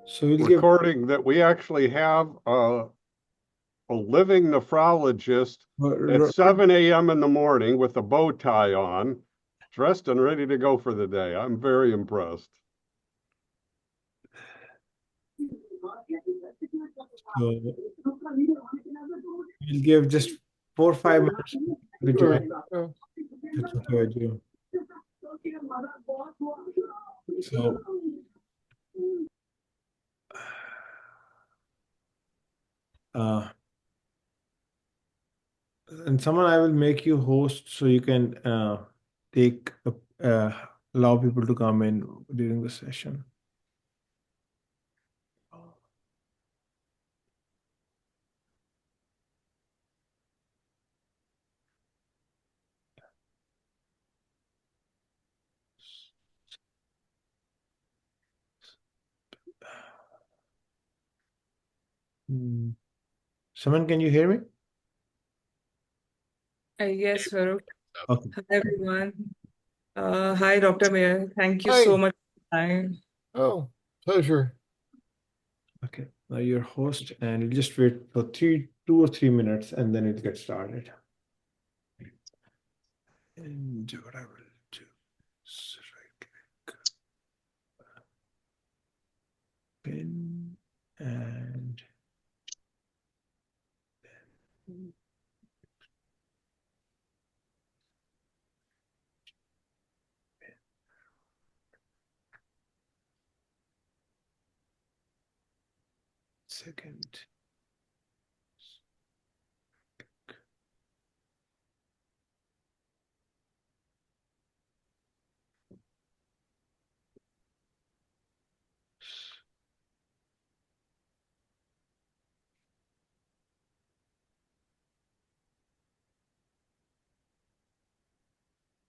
So we'll give recording that we actually have a living nephrologist at 7 a.m. in the morning with a bow tie on, dressed and ready to go for the day. I'm very impressed. so we'll give just 4 or 5 minutes to join. Oh, That's okay with you. So uh and someone I will make you host so you can take allow people to come in during the session. Hmm. Someone, can you hear me? yes, Farooq. Okay. Hi, everyone. Hi, Dr. Mayer. Thank you so Hi. much for your time. Oh, pleasure. Okay. Now your host, and you'll just wait for 2 or 3 minutes, and then it'll get started. And what I will do is right click, pin, and second.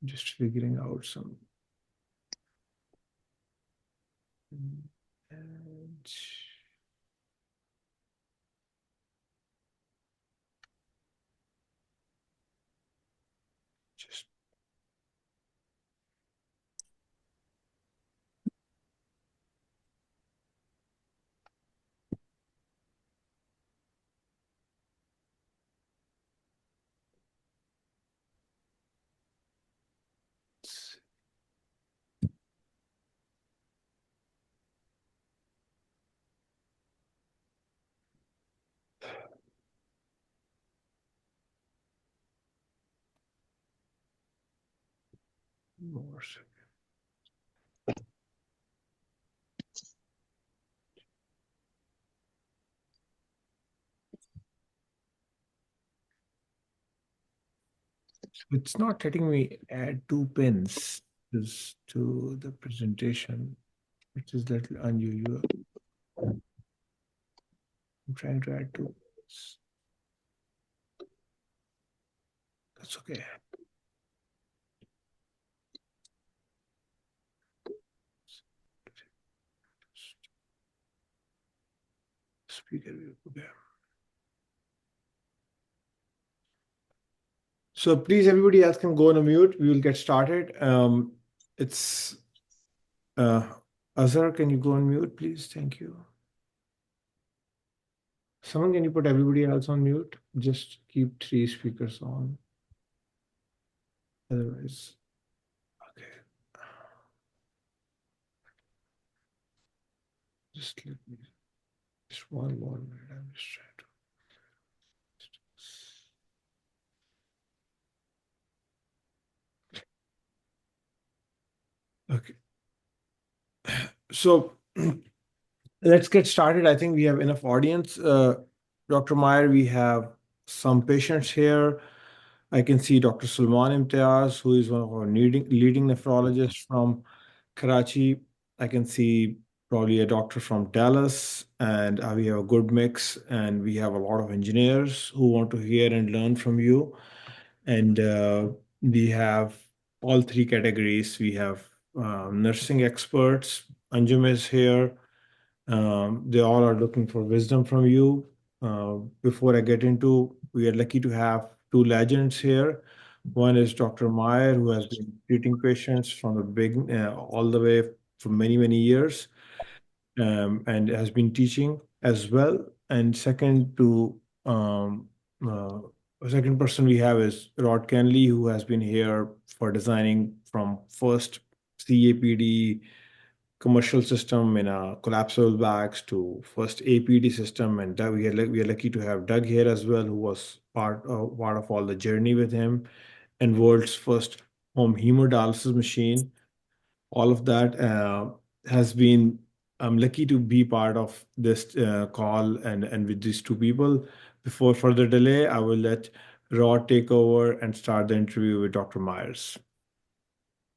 Just figuring out some. And just more second. So it's not letting me add 2 pins to the presentation, which is a little unusual. I'm trying to add 2 pins. That's okay. Speaker view. Okay. So please, everybody else can go on a mute. We will get started. It's Azhar, can you go on mute, please? Thank you. Someone, can you put everybody else on mute? Just keep 3 speakers on. Otherwise, okay. Just let me, just one more minute. I'm just trying to. Okay. So let's get started. I think we have enough audience. Dr. Meyer, we have some patients here. I can see Dr. Salman Imtiaz, who is one of our leading nephrologists from Karachi. I can see probably a doctor from Dallas, and we have a good mix, and we have a lot of engineers who want to hear and learn from you. And we have all 3 categories. We have nursing experts. Anjum is here. They all are looking for wisdom from you. Before I get into, we are lucky to have 2 legends here. One is Dr. Meyer, who has been treating patients from the big, all the way for many, many years. and has been teaching as well. And second person we have is Rod Kenley, who has been here for designing from first CAPD commercial system in a collapsible bags to first APD system. And Doug, we are lucky to have Doug here as well, who was part of all the journey with him, and world's first home hemodialysis machine. All of that has been. I'm lucky to be part of this call and with these two people. Before further delay, I will let Rod take over and start the interview with Dr. Myers.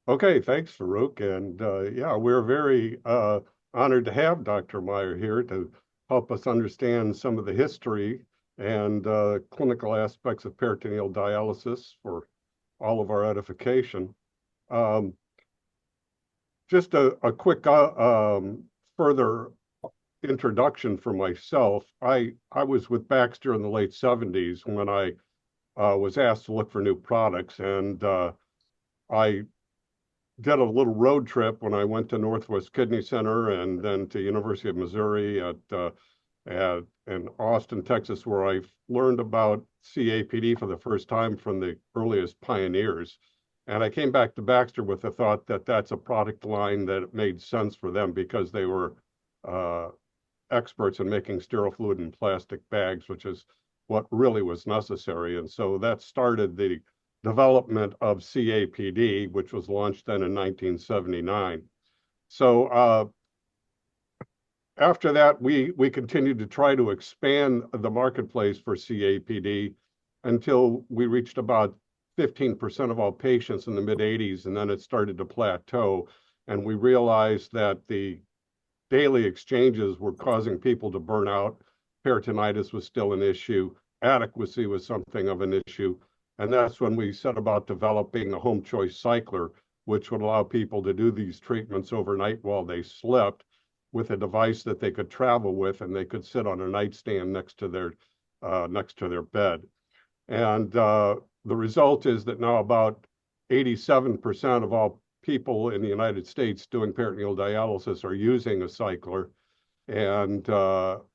Okay, thanks, Farouk. And yeah, we're very honored to have Dr. Meyer here to help us understand some of the history and clinical aspects of peritoneal dialysis for all of our edification. Just a quick further introduction for myself. I was with Baxter in the late 70s when I was asked to look for new products, and I did a little road trip when I went to Northwest Kidney Center and then to University of Missouri in Austin, Texas, where I learned about CAPD for the first time from the earliest pioneers. And I came back to Baxter with the thought that that's a product line that made sense for them because they were experts in making sterile fluid in plastic bags, which is what really was necessary. And so that started the development of CAPD, which was launched then in 1979. So after that, we continued to try to expand the marketplace for CAPD until we reached about 15% of all patients in the mid-80s, and then it started to plateau. And we realized that the daily exchanges were causing people to burn out. Peritonitis was still an issue. Adequacy was something of an issue. And that's when we set about developing a home choice cycler, which would allow people to do these treatments overnight while they slept with a device that they could travel with, and they could sit on a nightstand next to their bed. And the result is that now about 87% of all people in the United States doing peritoneal dialysis are using a cycler. And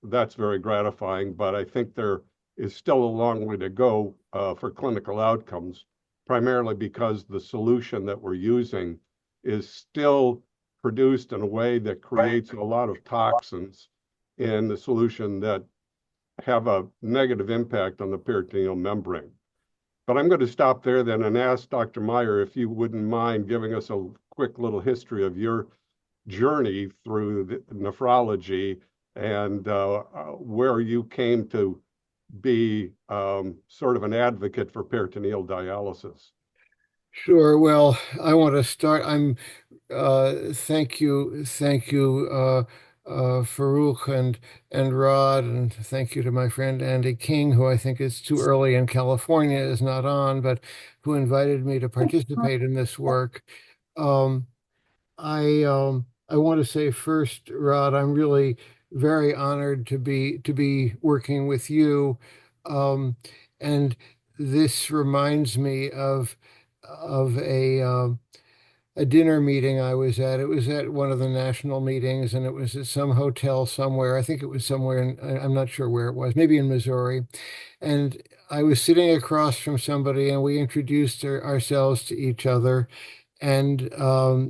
that's very gratifying, but I think there is still a long way to go for clinical outcomes, primarily because the solution that we're using is still produced in a way that creates a lot of toxins in the solution that have a negative impact on the peritoneal membrane. But I'm going to stop there then and ask Dr. Meyer if you wouldn't mind giving us a quick little history of your journey through the nephrology and where you came to be sort of an advocate for peritoneal dialysis. Sure. Well, I want to start. Thank you, Farouk and Rod, and thank you to my friend Andy King, who I think is too early in California, is not on, but who invited me to participate in this work. Um, I want to say first, Rod, I'm really very honored to be working with you, and this reminds me of a dinner meeting I was at. It was at one of the national meetings, and it was at some hotel somewhere. I think it was somewhere I'm not sure where it was, maybe in Missouri. And I was sitting across from somebody, and we introduced ourselves to each other. And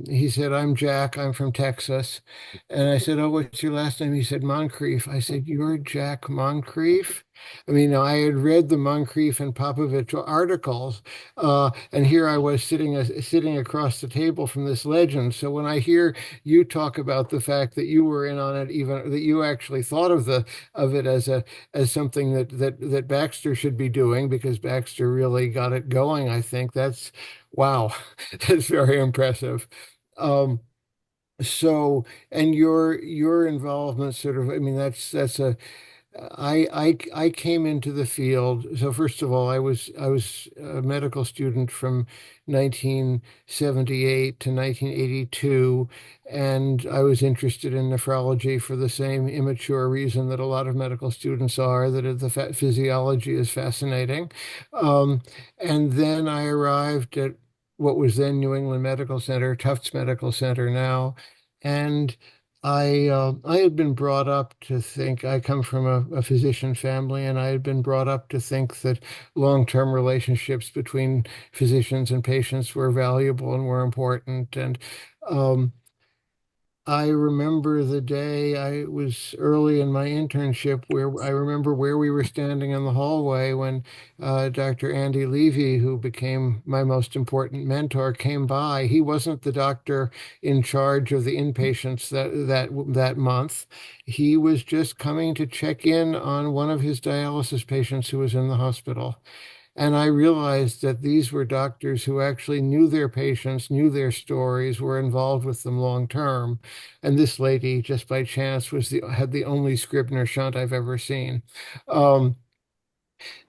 he said, "I'm Jack. I'm from Texas." And I said, "Oh, what's your last name?" He said, "Moncrief." I said, "You're Jack Moncrief?" I mean, I had read the Moncrief and Popovich articles, and here I was sitting across the table from this legend. So when I hear you talk about the fact that you were in on it, even that you actually thought of it as something that Baxter should be doing, because Baxter really got it going, I think that's wow. That's very impressive. Um, and your involvement sort of, I mean, that's a I came into the field. So first of all, I was a medical student from 1978 to 1982, and I was interested in nephrology for the same immature reason that a lot of medical students are, that the physiology is fascinating. Um, and then I arrived at what was then New England Medical Center, Tufts Medical Center now, and I had been brought up to think, I come from a physician family, and I had been brought up to think that long-term relationships between physicians and patients were valuable and were important. And um, I remember the day I was early in my internship where I remember where we were standing in the hallway when Dr. Andy Levy, who became my most important mentor, came by. He wasn't the doctor in charge of the inpatients that month. He was just coming to check in on one of his dialysis patients who was in the hospital. And I realized that these were doctors who actually knew their patients, knew their stories, were involved with them long term. And this lady, just by chance, had the only Scribner shunt I've ever seen. Um,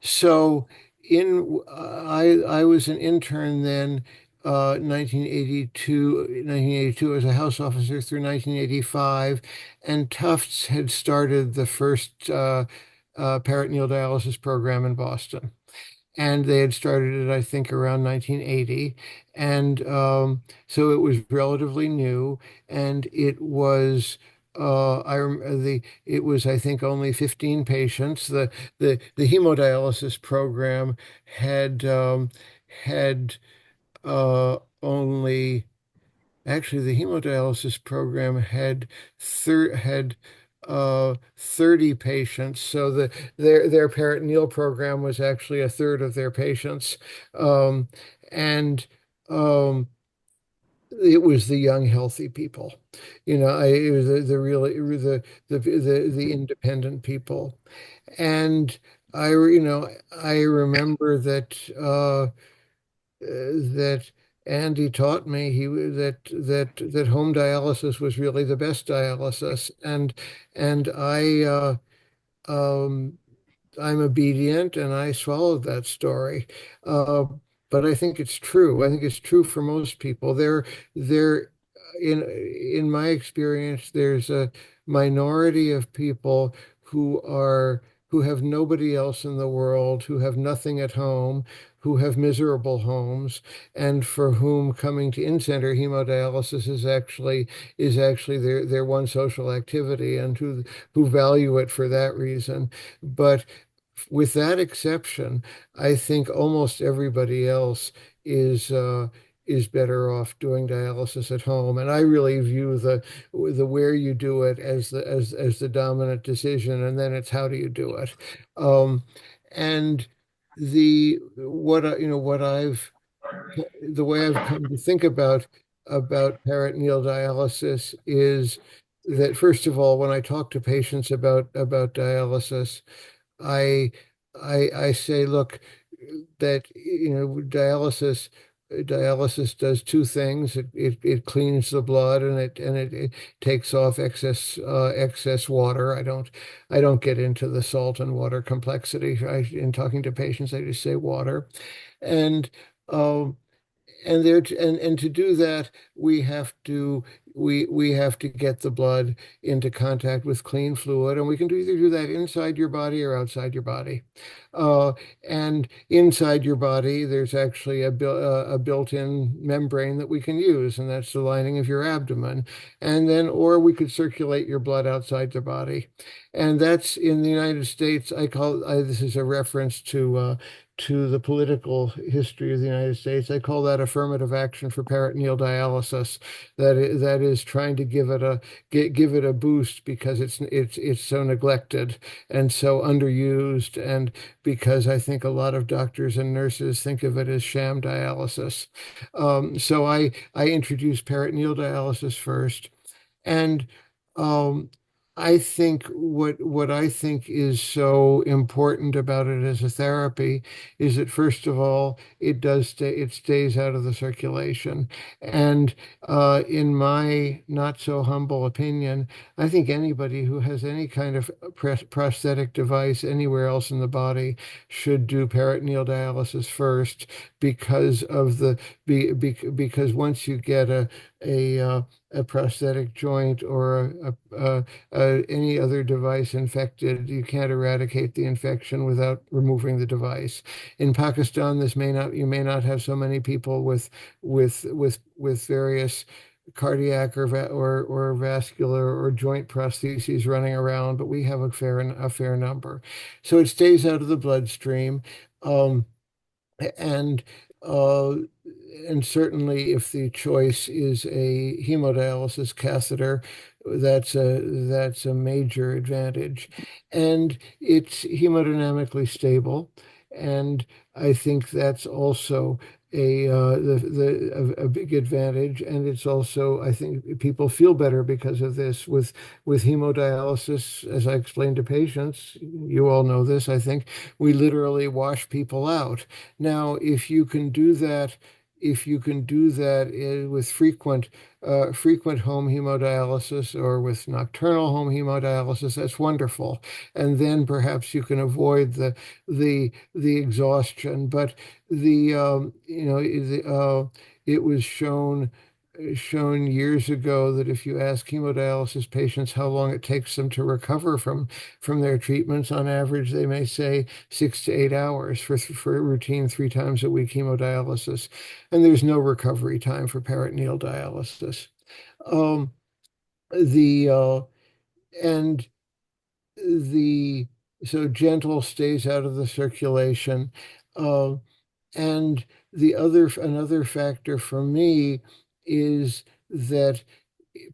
so I was an intern then, 1982 as a house officer through 1985, and Tufts had started the first peritoneal dialysis program in Boston, and they had started it, I think, around 1980. And so it was relatively new, and it was it was, I think, only 15 patients. The hemodialysis program had only actually, the hemodialysis program had 30 patients, so their peritoneal program was actually a third of their patients, um, and um, it was the young, healthy people. It was the really the independent people, and I remember that Andy taught me that home dialysis was really the best dialysis, and um, I'm obedient and I swallowed that story. Uh, but I think it's true. I think it's true for most people. There, in my experience, there's a minority of people who have nobody else in the world, who have nothing at home, who have miserable homes, and for whom coming to in-center hemodialysis is actually their one social activity, and who value it for that reason. But with that exception, I think almost everybody else is uh, is better off doing dialysis at home. And I really view the where you do it as the dominant decision, and then it's how do you do it. And the what I, you know what I've the way I've come to think about peritoneal dialysis is that, first of all, when I talk to patients about dialysis, I I say, look, that dialysis does two things. It cleans the blood, and it takes off excess water. I don't get into the salt and water complexity. In talking to patients, I just say water. And um, and to do that, we have to get the blood into contact with clean fluid, and we can either do that inside your body or outside your body. Uh, and inside your body, there's actually a built-in membrane that we can use, and that's the lining of your abdomen. Or we could circulate your blood outside the body, and that's in the United States. This is a reference to the political history of the United States. I call that affirmative action for peritoneal dialysis. That is trying to give it a boost because it's so neglected and so underused, and because I think a lot of doctors and nurses think of it as sham dialysis. So I introduced peritoneal dialysis first, and um, I think what I think is so important about it as a therapy is that, first of all, it stays out of the circulation. And in my not so humble opinion, I think anybody who has any kind of prosthetic device anywhere else in the body should do peritoneal dialysis first, because once you get a prosthetic joint or any other device infected, you can't eradicate the infection without removing the device. In Pakistan, you may not have so many people with various cardiac or vascular or joint prostheses running around, but we have a fair number. So it stays out of the bloodstream. Um, and uh, and certainly if the choice is a hemodialysis catheter, that's a major advantage. And it's hemodynamically stable. And I think that's also a big advantage. And it's also, I think people feel better because of this with hemodialysis, as I explained to patients. You all know this, I think. We literally wash people out. Now, if you can do that with frequent home hemodialysis or with nocturnal home hemodialysis, that's wonderful. And then perhaps you can avoid the exhaustion. But it was shown years ago that if you ask hemodialysis patients how long it takes them to recover from their treatments, on average, they may say 6 to 8 hours for routine 3 times a week hemodialysis. And there's no recovery time for peritoneal dialysis. Um, the and the So gentle stays out of the circulation. Uh, and another factor for me is that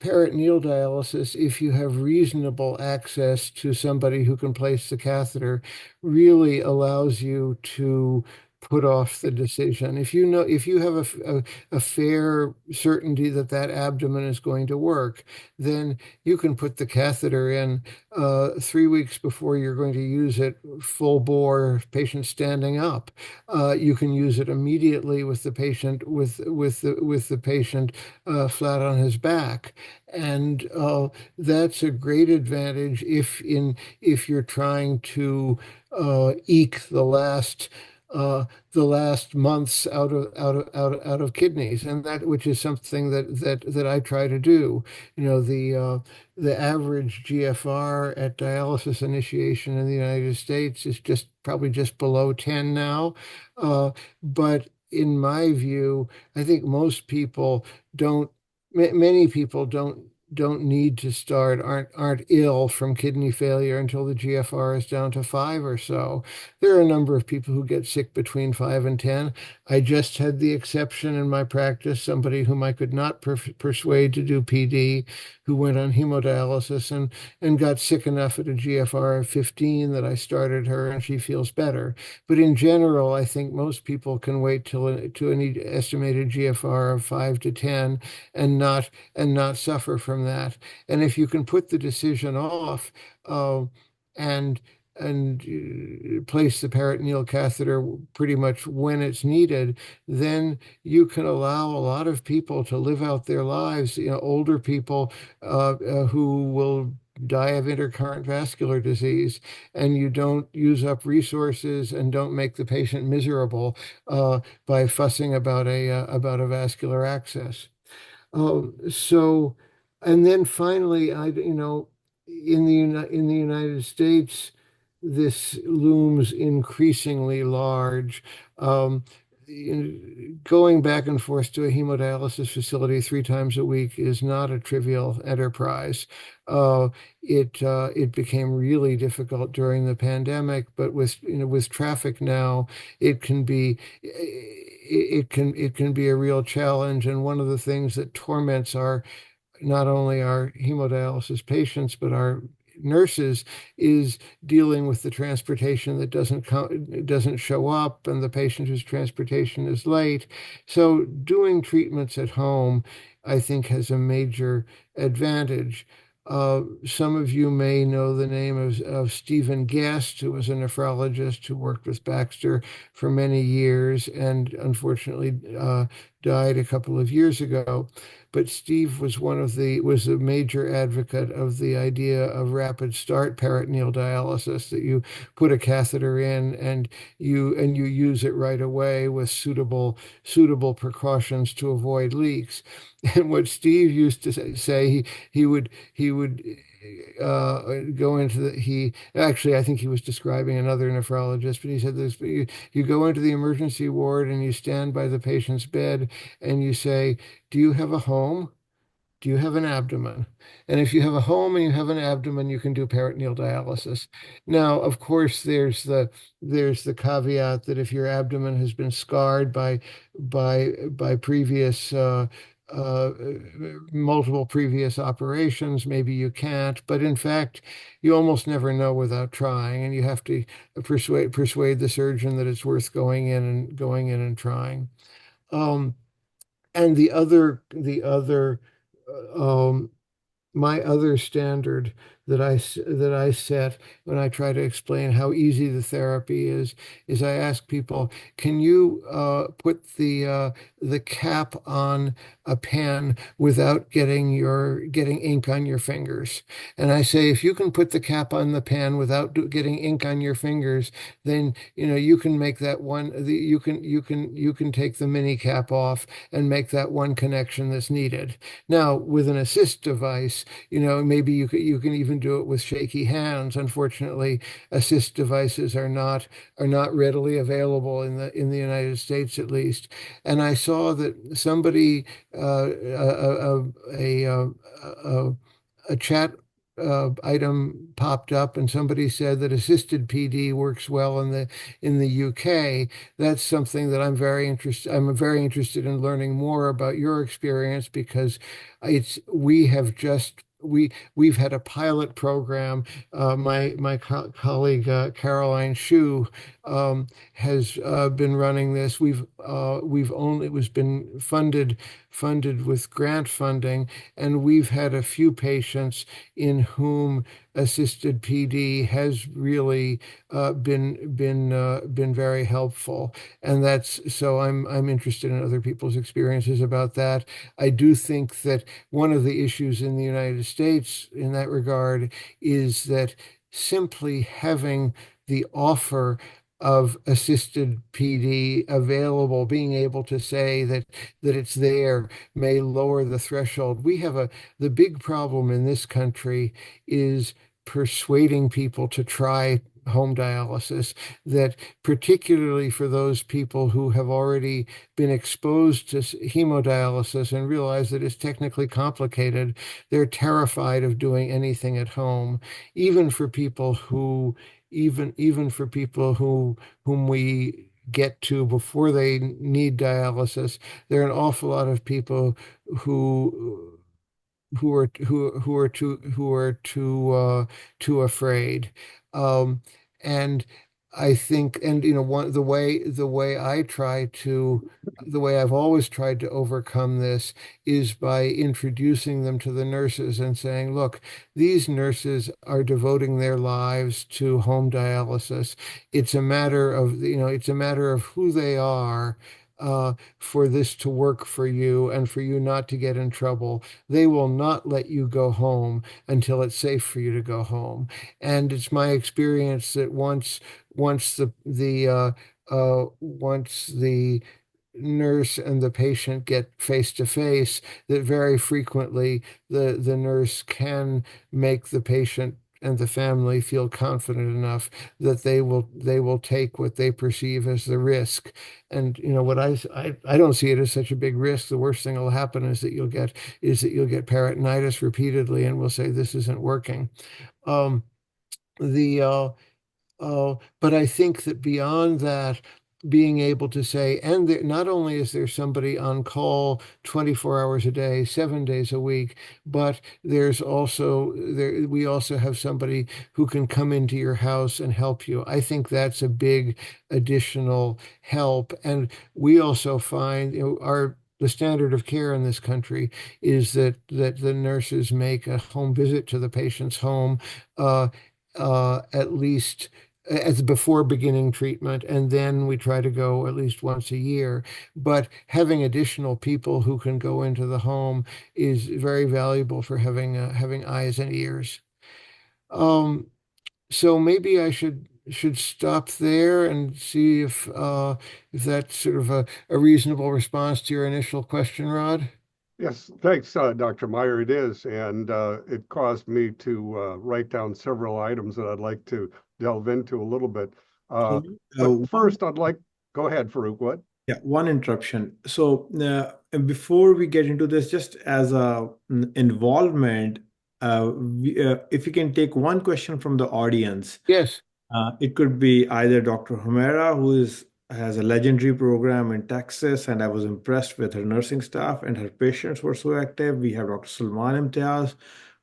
peritoneal dialysis, if you have reasonable access to somebody who can place the catheter, really allows you to put off the decision. If you have a fair certainty that that abdomen is going to work, then you can put the catheter in 3 weeks before you're going to use it full bore, patient standing up. You can use it immediately with the patient flat on his back, and that's a great advantage if you're trying to eke the last months out of kidneys, and that which is something that I try to do. The average GFR at dialysis initiation in the United States is probably just below 10 now, but in my view, I think many people don't need to start, aren't ill from kidney failure until the GFR is down to 5 or so. There are a number of people who get sick between 5 and 10. I just had the exception in my practice, somebody whom I could not persuade to do PD, who went on hemodialysis and got sick enough at a GFR of 15 that I started her, and she feels better. But in general, I think most people can wait to an estimated GFR of 5 to 10 and not suffer from that. And if you can put the decision off and place the peritoneal catheter pretty much when it's needed, then you can allow a lot of people to live out their lives. Older people who will die of intercurrent vascular disease, and you don't use up resources and don't make the patient miserable by fussing about a vascular access. So, and then finally, in the United States, this looms increasingly large. Going back and forth to a hemodialysis facility 3 times a week is not a trivial enterprise. It became really difficult during the pandemic, but with traffic now, it can be a real challenge. And one of the things that torments not only our hemodialysis patients, but our nurses, is dealing with the transportation that doesn't show up, and the patient whose transportation is late. So doing treatments at home, I think, has a major advantage. Some of you may know the name of Stephen Guest, who was a nephrologist who worked with Baxter for many years and unfortunately died a couple of years ago. But Steve was a major advocate of the idea of rapid start peritoneal dialysis, that you put a catheter in and you use it right away with suitable precautions to avoid leaks. And what Steve used to say, he would go into actually, I think he was describing another nephrologist, but he said this: you go into the emergency ward and you stand by the patient's bed and you say, "Do you have a home?" do you have an abdomen? And if you have a home and you have an abdomen, you can do peritoneal dialysis. Now, of course, there's the caveat that if your abdomen has been scarred by previous uh, multiple previous operations, maybe you can't. But in fact, you almost never know without trying, and you have to persuade the surgeon that it's worth going in and trying. Um, and um, my other standard that I set when I try to explain how easy the therapy is I ask people, can you put the cap on a pen without getting ink on your fingers? And I say, if you can put the cap on the pen without getting ink on your fingers, then you can make that you can take the mini cap off and make that one connection that's needed. Now, with an assist device, maybe you can even do it with shaky hands. Unfortunately, assist devices are not readily available in the United States, at least. And I saw that somebody a chat item popped up, and somebody said that assisted PD works well in the UK. That's something that I'm very interested in learning more about your experience, because we've had a pilot program. My colleague Caroline Shu has been running this. It was been funded with grant funding, and we've had a few patients in whom assisted PD has really been very helpful. And I'm interested in other people's experiences about that. I do think that one of the issues in the United States in that regard is that simply having the offer of assisted PD available, being able to say that it's there, may lower the threshold. The big problem in this country is persuading people to try home dialysis, that particularly for those people who have already been exposed to hemodialysis and realize that it's technically complicated, they're terrified of doing anything at home. Even for people whom we get to before they need dialysis, there are an awful lot of people who who are too afraid. Um, and I think, and the way I've always tried to overcome this is by introducing them to the nurses and saying, look, these nurses are devoting their lives to home dialysis. It's a matter of who they are. For this to work for you and for you not to get in trouble. They will not let you go home until it's safe for you to go home. And it's my experience that once the nurse and the patient get face to face, that very frequently the nurse can make the patient and the family feel confident enough that they will take what they perceive as the risk. And what I don't see it as such a big risk. The worst thing that will happen is that you'll get peritonitis repeatedly, and we'll say this isn't working. Um, the but I think that beyond that, being able to say, and not only is there somebody on call 24 hours a day, 7 days a week, but we also have somebody who can come into your house and help you. I think that's a big additional help. And we also find, the standard of care in this country is that the nurses make a home visit to the patient's home, at least as before beginning treatment, and then we try to go at least once a year. But having additional people who can go into the home is very valuable for having eyes and ears. So maybe I should stop there and see if that's sort of a reasonable response to your initial question, Rod. Yes, thanks, Dr. Meyer. It is, and it caused me to write down several items that I'd like to delve into a little bit. But first, go ahead, Farouk. What? Yeah, one interruption. So before we get into this, just as a involvement, if you can take one question from the audience, Yes. it could be either Dr. Humera, has a legendary program in Texas, and I was impressed with her nursing staff and her patients were so active. We have Dr. Salman Imtiaz,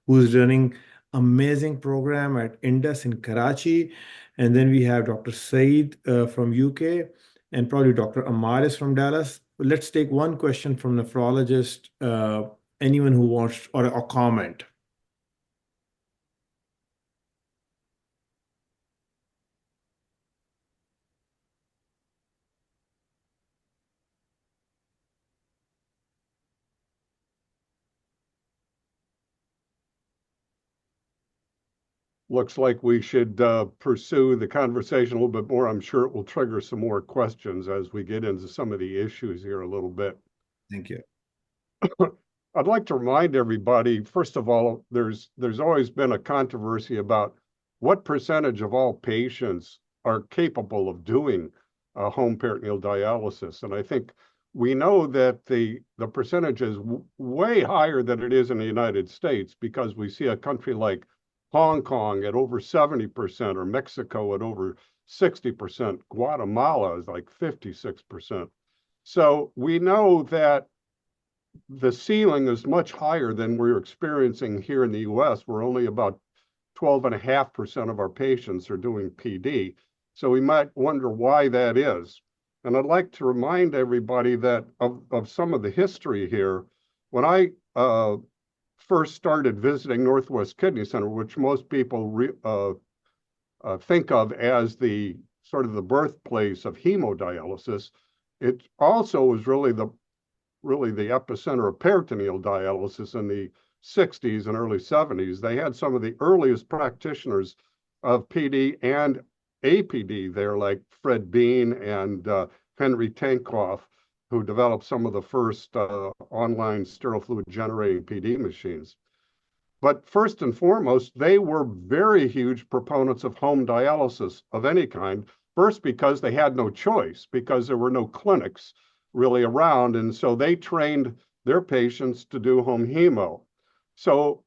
who's running amazing program at Indus in Karachi, and then we have Dr. Saeed from UK, and probably Dr. Amar is from Dallas. Let's take one question from nephrologist, anyone who wants, or a comment. Looks like we should pursue the conversation a little bit more. I'm sure it will trigger some more questions as we get into some of the issues here a little bit. Thank you. I'd like to remind everybody, first of all, there's always been a controversy about what percentage of all patients are capable of doing home peritoneal dialysis. And I think we know that the percentage is way higher than it is in the United States, because we see a country like Hong Kong at over 70%, or Mexico at over 60%. Guatemala is like 56%. So we know that the ceiling is much higher than we're experiencing here in the US, where only about 12.5% of our patients are doing PD. So we might wonder why that is. And I'd like to remind everybody that of some of the history here. When I first started visiting Northwest Kidney Center, which most people think of as the sort of the birthplace of hemodialysis, it also was really the epicenter of peritoneal dialysis in the 60s and early 70s. They had some of the earliest practitioners of PD and APD there, like Fred Bean and Henry Tankoff, who developed some of the first online sterile fluid generating PD machines. But first and foremost, they were very huge proponents of home dialysis of any kind. First, because they had no choice, because there were no clinics really around. And so they trained their patients to do home hemo. So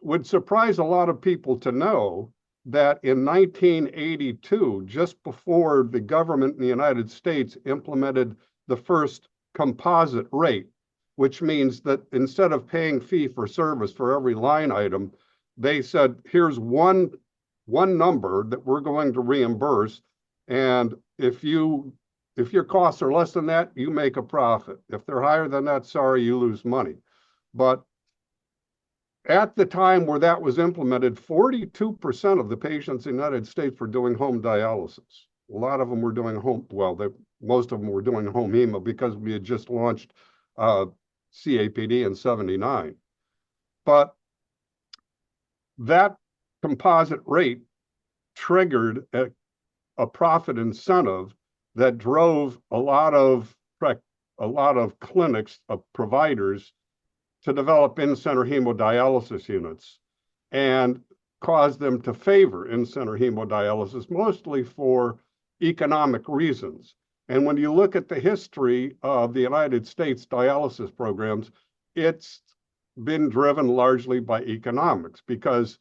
would surprise a lot of people to know that in 1982, just before the government in the United States implemented the first composite rate, which means that instead of paying fee for service for every line item, they said, here's one number that we're going to reimburse. And if your costs are less than that, you make a profit. If they're higher than that, sorry, you lose money. But at the time where that was implemented, 42% of the patients in the United States were doing home dialysis. A lot of them were doing most of them were doing home hemo, because we had just launched CAPD in 79. But that composite rate triggered a profit incentive that drove a lot of clinics, providers, to develop in-center hemodialysis units, and caused them to favor in-center hemodialysis, mostly for economic reasons. And when you look at the history of the United States dialysis programs, it's been driven largely by economics, because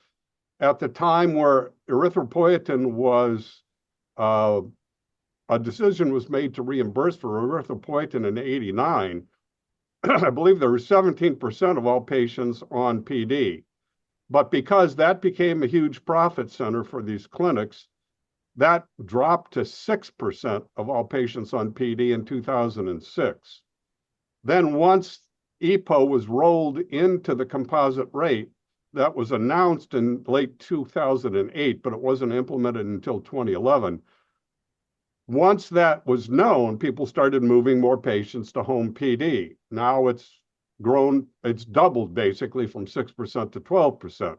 at the time where erythropoietin was a decision was made to reimburse for erythropoietin in 89, I believe there were 17% of all patients on PD. But because that became a huge profit center for these clinics, that dropped to 6% of all patients on PD in 2006. Then once EPO was rolled into the composite rate, that was announced in late 2008, but it wasn't implemented until 2011. Once that was known, people started moving more patients to home PD. Now it's grown, it's doubled basically from 6% to 12%.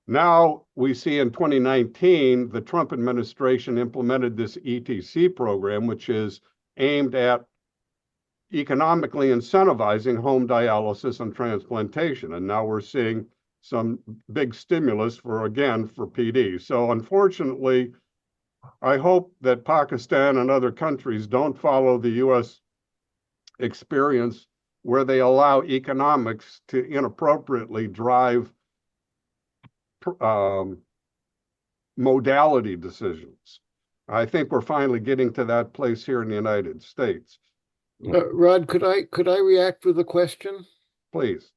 Now we see in 2019, the Trump administration implemented this ETC program, which is aimed at economically incentivizing home dialysis and transplantation. And now we're seeing some big stimulus for PD. So unfortunately, I hope that Pakistan and other countries don't follow the U.S. experience where they allow economics to inappropriately drive modality decisions. I think we're finally getting to that place here in the United States. Rod, could I react with a question? Please.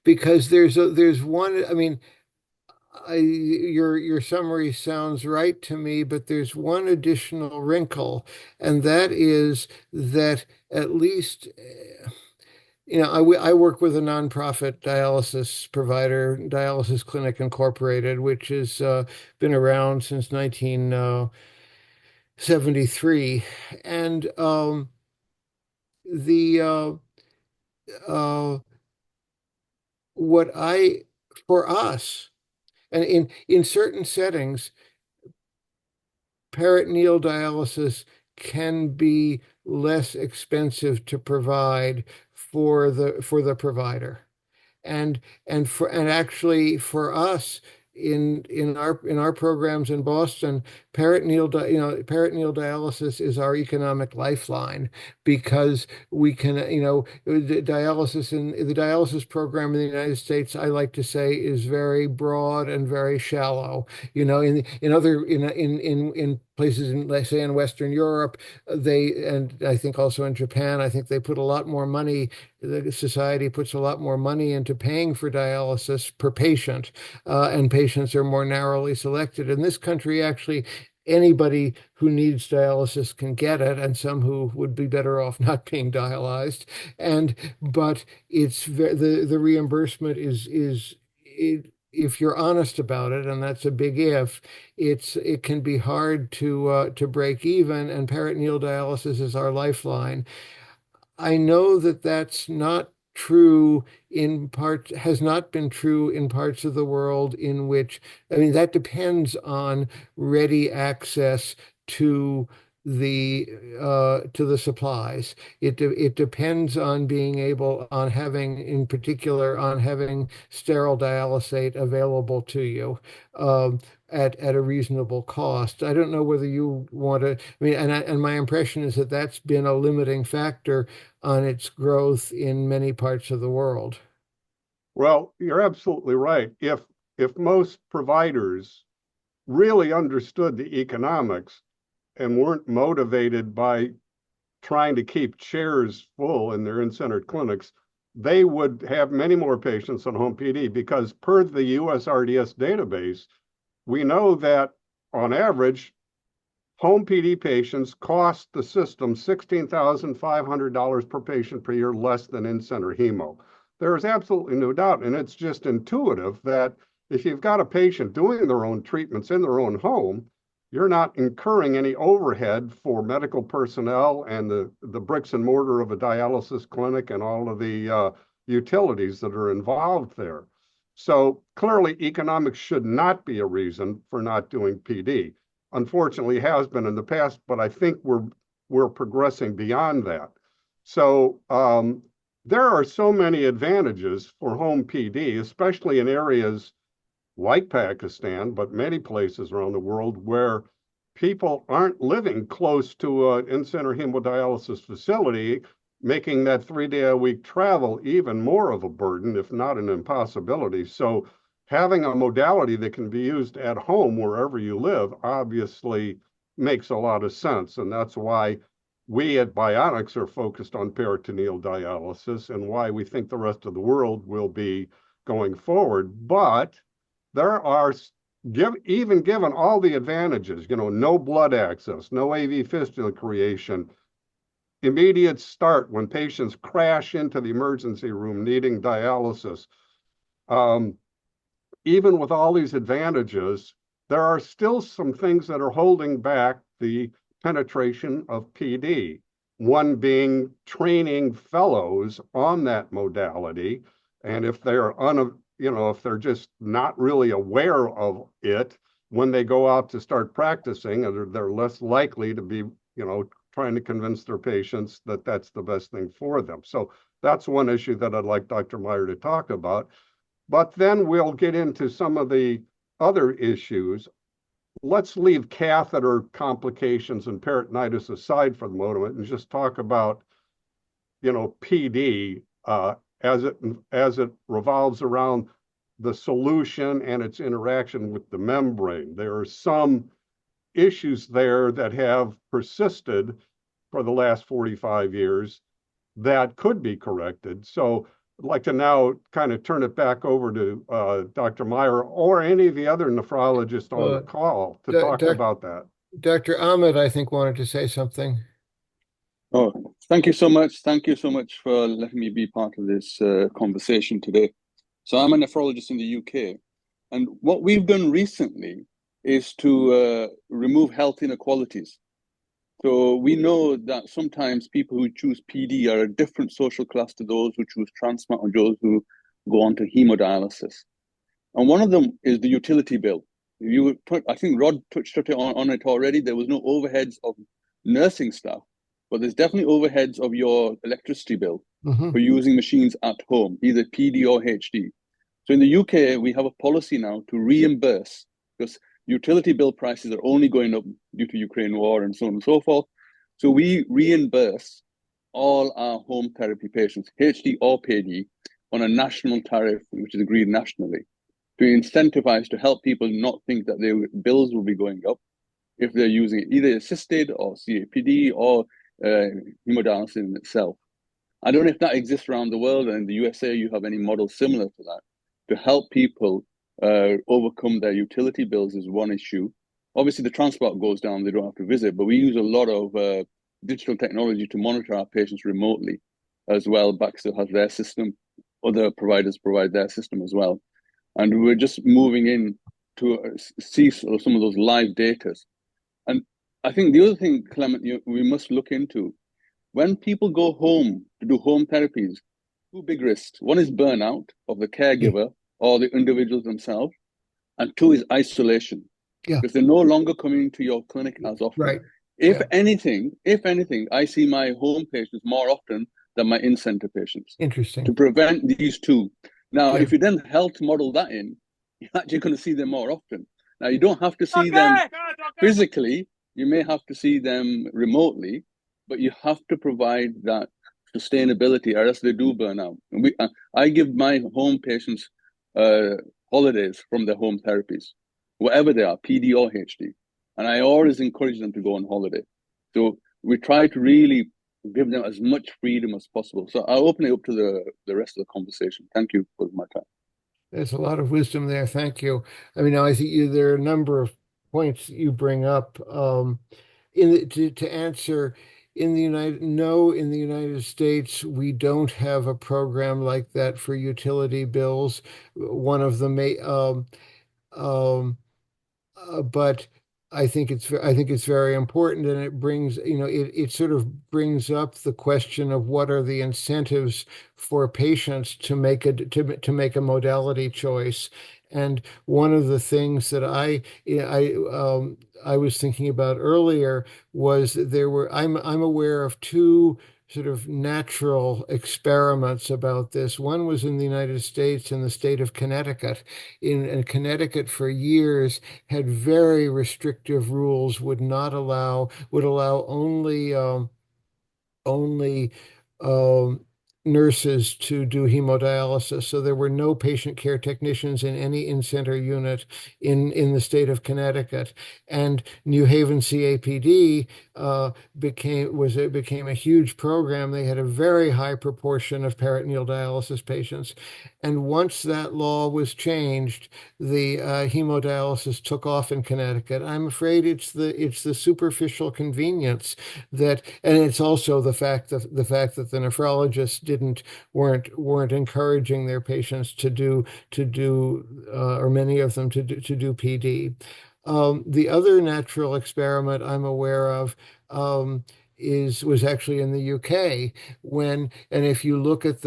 Because there's one, I mean, your summary sounds right to me, but there's one additional wrinkle, and that is that at least, I work with a nonprofit dialysis provider, Dialysis Clinic Incorporated, which has been around since 1973, and the uh, what I for us, and in certain settings, peritoneal dialysis can be less expensive to provide for the provider. And actually for us in our programs in Boston, peritoneal dialysis is our economic lifeline, because we can, the dialysis program in the United States, I like to say, is very broad and very shallow. In places let's say in Western Europe, and I think also in Japan, I think they put a lot more money. The society puts a lot more money into paying for dialysis per patient, and patients are more narrowly selected. In this country, actually, anybody who needs dialysis can get it, and some who would be better off not being dialyzed. But the reimbursement if you're honest about it, and that's a big if, it can be hard to break even, and peritoneal dialysis is our lifeline. I know that that's not true has not been true in parts of the world in which, I mean, that depends on ready access to the supplies. It depends on being able, on having, in particular, on having sterile dialysate available to you. At a reasonable cost. I don't know whether you want to, I mean, and my impression is that that's been a limiting factor on its growth in many parts of the world. Well, you're absolutely right. If most providers really understood the economics and weren't motivated by trying to keep chairs full in their in-center clinics, they would have many more patients on home PD, because per the USRDS database, we know that on average, home PD patients cost the system $16,500 per patient per year less than in-center hemo. There is absolutely no doubt, and it's just intuitive, that if you've got a patient doing their own treatments in their own home, you're not incurring any overhead for medical personnel and the bricks and mortar of a dialysis clinic and all of the utilities that are involved there. So clearly, economics should not be a reason for not doing PD. Unfortunately, it has been in the past, but I think we're progressing beyond that. So there are so many advantages for home PD, especially in areas like Pakistan, but many places around the world where people aren't living close to an in-center hemodialysis facility, making that 3-day-a-week travel even more of a burden, if not an impossibility. So having a modality that can be used at home wherever you live obviously makes a lot of sense. And that's why we at Byonyks are focused on peritoneal dialysis, and why we think the rest of the world will be going forward. But there are, even given all the advantages, no blood access, no AV fistula creation, immediate start when patients crash into the emergency room needing dialysis. Even with all these advantages, there are still some things that are holding back the penetration of PD. One being training fellows on that modality, and if they're if they're just not really aware of it when they go out to start practicing, they're less likely to be, trying to convince their patients that that's the best thing for them. So that's one issue that I'd like Dr. Meyer to talk about. But then we'll get into some of the other issues, let's leave catheter complications and peritonitis aside for the moment and just talk about, PD as it revolves around the solution and its interaction with the membrane. There are some issues there that have persisted for the last 45 years that could be corrected. So I'd like to now kind of turn it back over to Dr. Meyer or any of the other nephrologists on the call to talk about that. Dr. Ahmed, I think, wanted to say something. Oh, thank you so much. Thank you so much for letting me be part of this conversation today. So I'm a nephrologist in the UK, and what we've done recently is to remove health inequalities. So we know that sometimes people who choose PD are a different social class to those who choose transplant or those who go on to hemodialysis. And one of them is the utility bill. I think Rod touched on it already. There was no overheads of nursing staff, but there's definitely overheads of your electricity bill for using machines at home, either PD or HD. So in the UK, we have a policy now to reimburse, because utility bill prices are only going up due to Ukraine war and so on and so forth. So we reimburse all our home therapy patients, HD or PD, on a national tariff, which is agreed nationally, to incentivize, to help people not think that their bills will be going up if they're using either assisted or CAPD or hemodialysis in itself. I don't know if that exists around the world, and in the USA you have any models similar to that, to help people overcome their utility bills is one issue. Obviously, the transport goes down, they don't have to visit, but we use a lot of digital technology to monitor our patients remotely as well. Baxter has their system, other providers provide their system as well. And we're just moving in to see some of those live data. And I think the other thing, Clement, we must look into, when people go home to do home therapies, two big risks. One is burnout of the caregiver or the individuals themselves, and two is isolation. Because they're no longer coming to your clinic as often. Right. If anything, I see my home patients more often than my in-center patients. Interesting. To prevent these two. Now, if you then health model that in, you're actually going to see them more often. Now, you don't have to see them physically. You may have to see them remotely, but you have to provide that sustainability, or else they do burn out. And I give my home patients holidays from their home therapies, whatever they are, PD or HD. And I always encourage them to go on holiday. So we try to really give them as much freedom as possible. So I'll open it up to the rest of the conversation. Thank you for my time. There's a lot of wisdom there. Thank you. I mean, I think there are a number of points you bring up. To answer, in the United States, we don't have a program like that for utility bills. One of them may, but I think it's very important, and it brings, it sort of brings up the question of what are the incentives for patients to make a modality choice. And one of the things that I was thinking about earlier was I'm aware of two sort of natural experiments about this. One was in the United States, in the state of Connecticut. In Connecticut for years had very restrictive rules, would allow only nurses to do hemodialysis. So there were no patient care technicians in any in-center unit in the state of Connecticut. And New Haven CAPD became a huge program. They had a very high proportion of peritoneal dialysis patients. And once that law was changed, the hemodialysis took off in Connecticut. I'm afraid it's the superficial convenience and it's also the fact that the nephrologists weren't encouraging their patients to do or many of them to do PD. The other natural experiment I'm aware of was actually in the UK and if you look at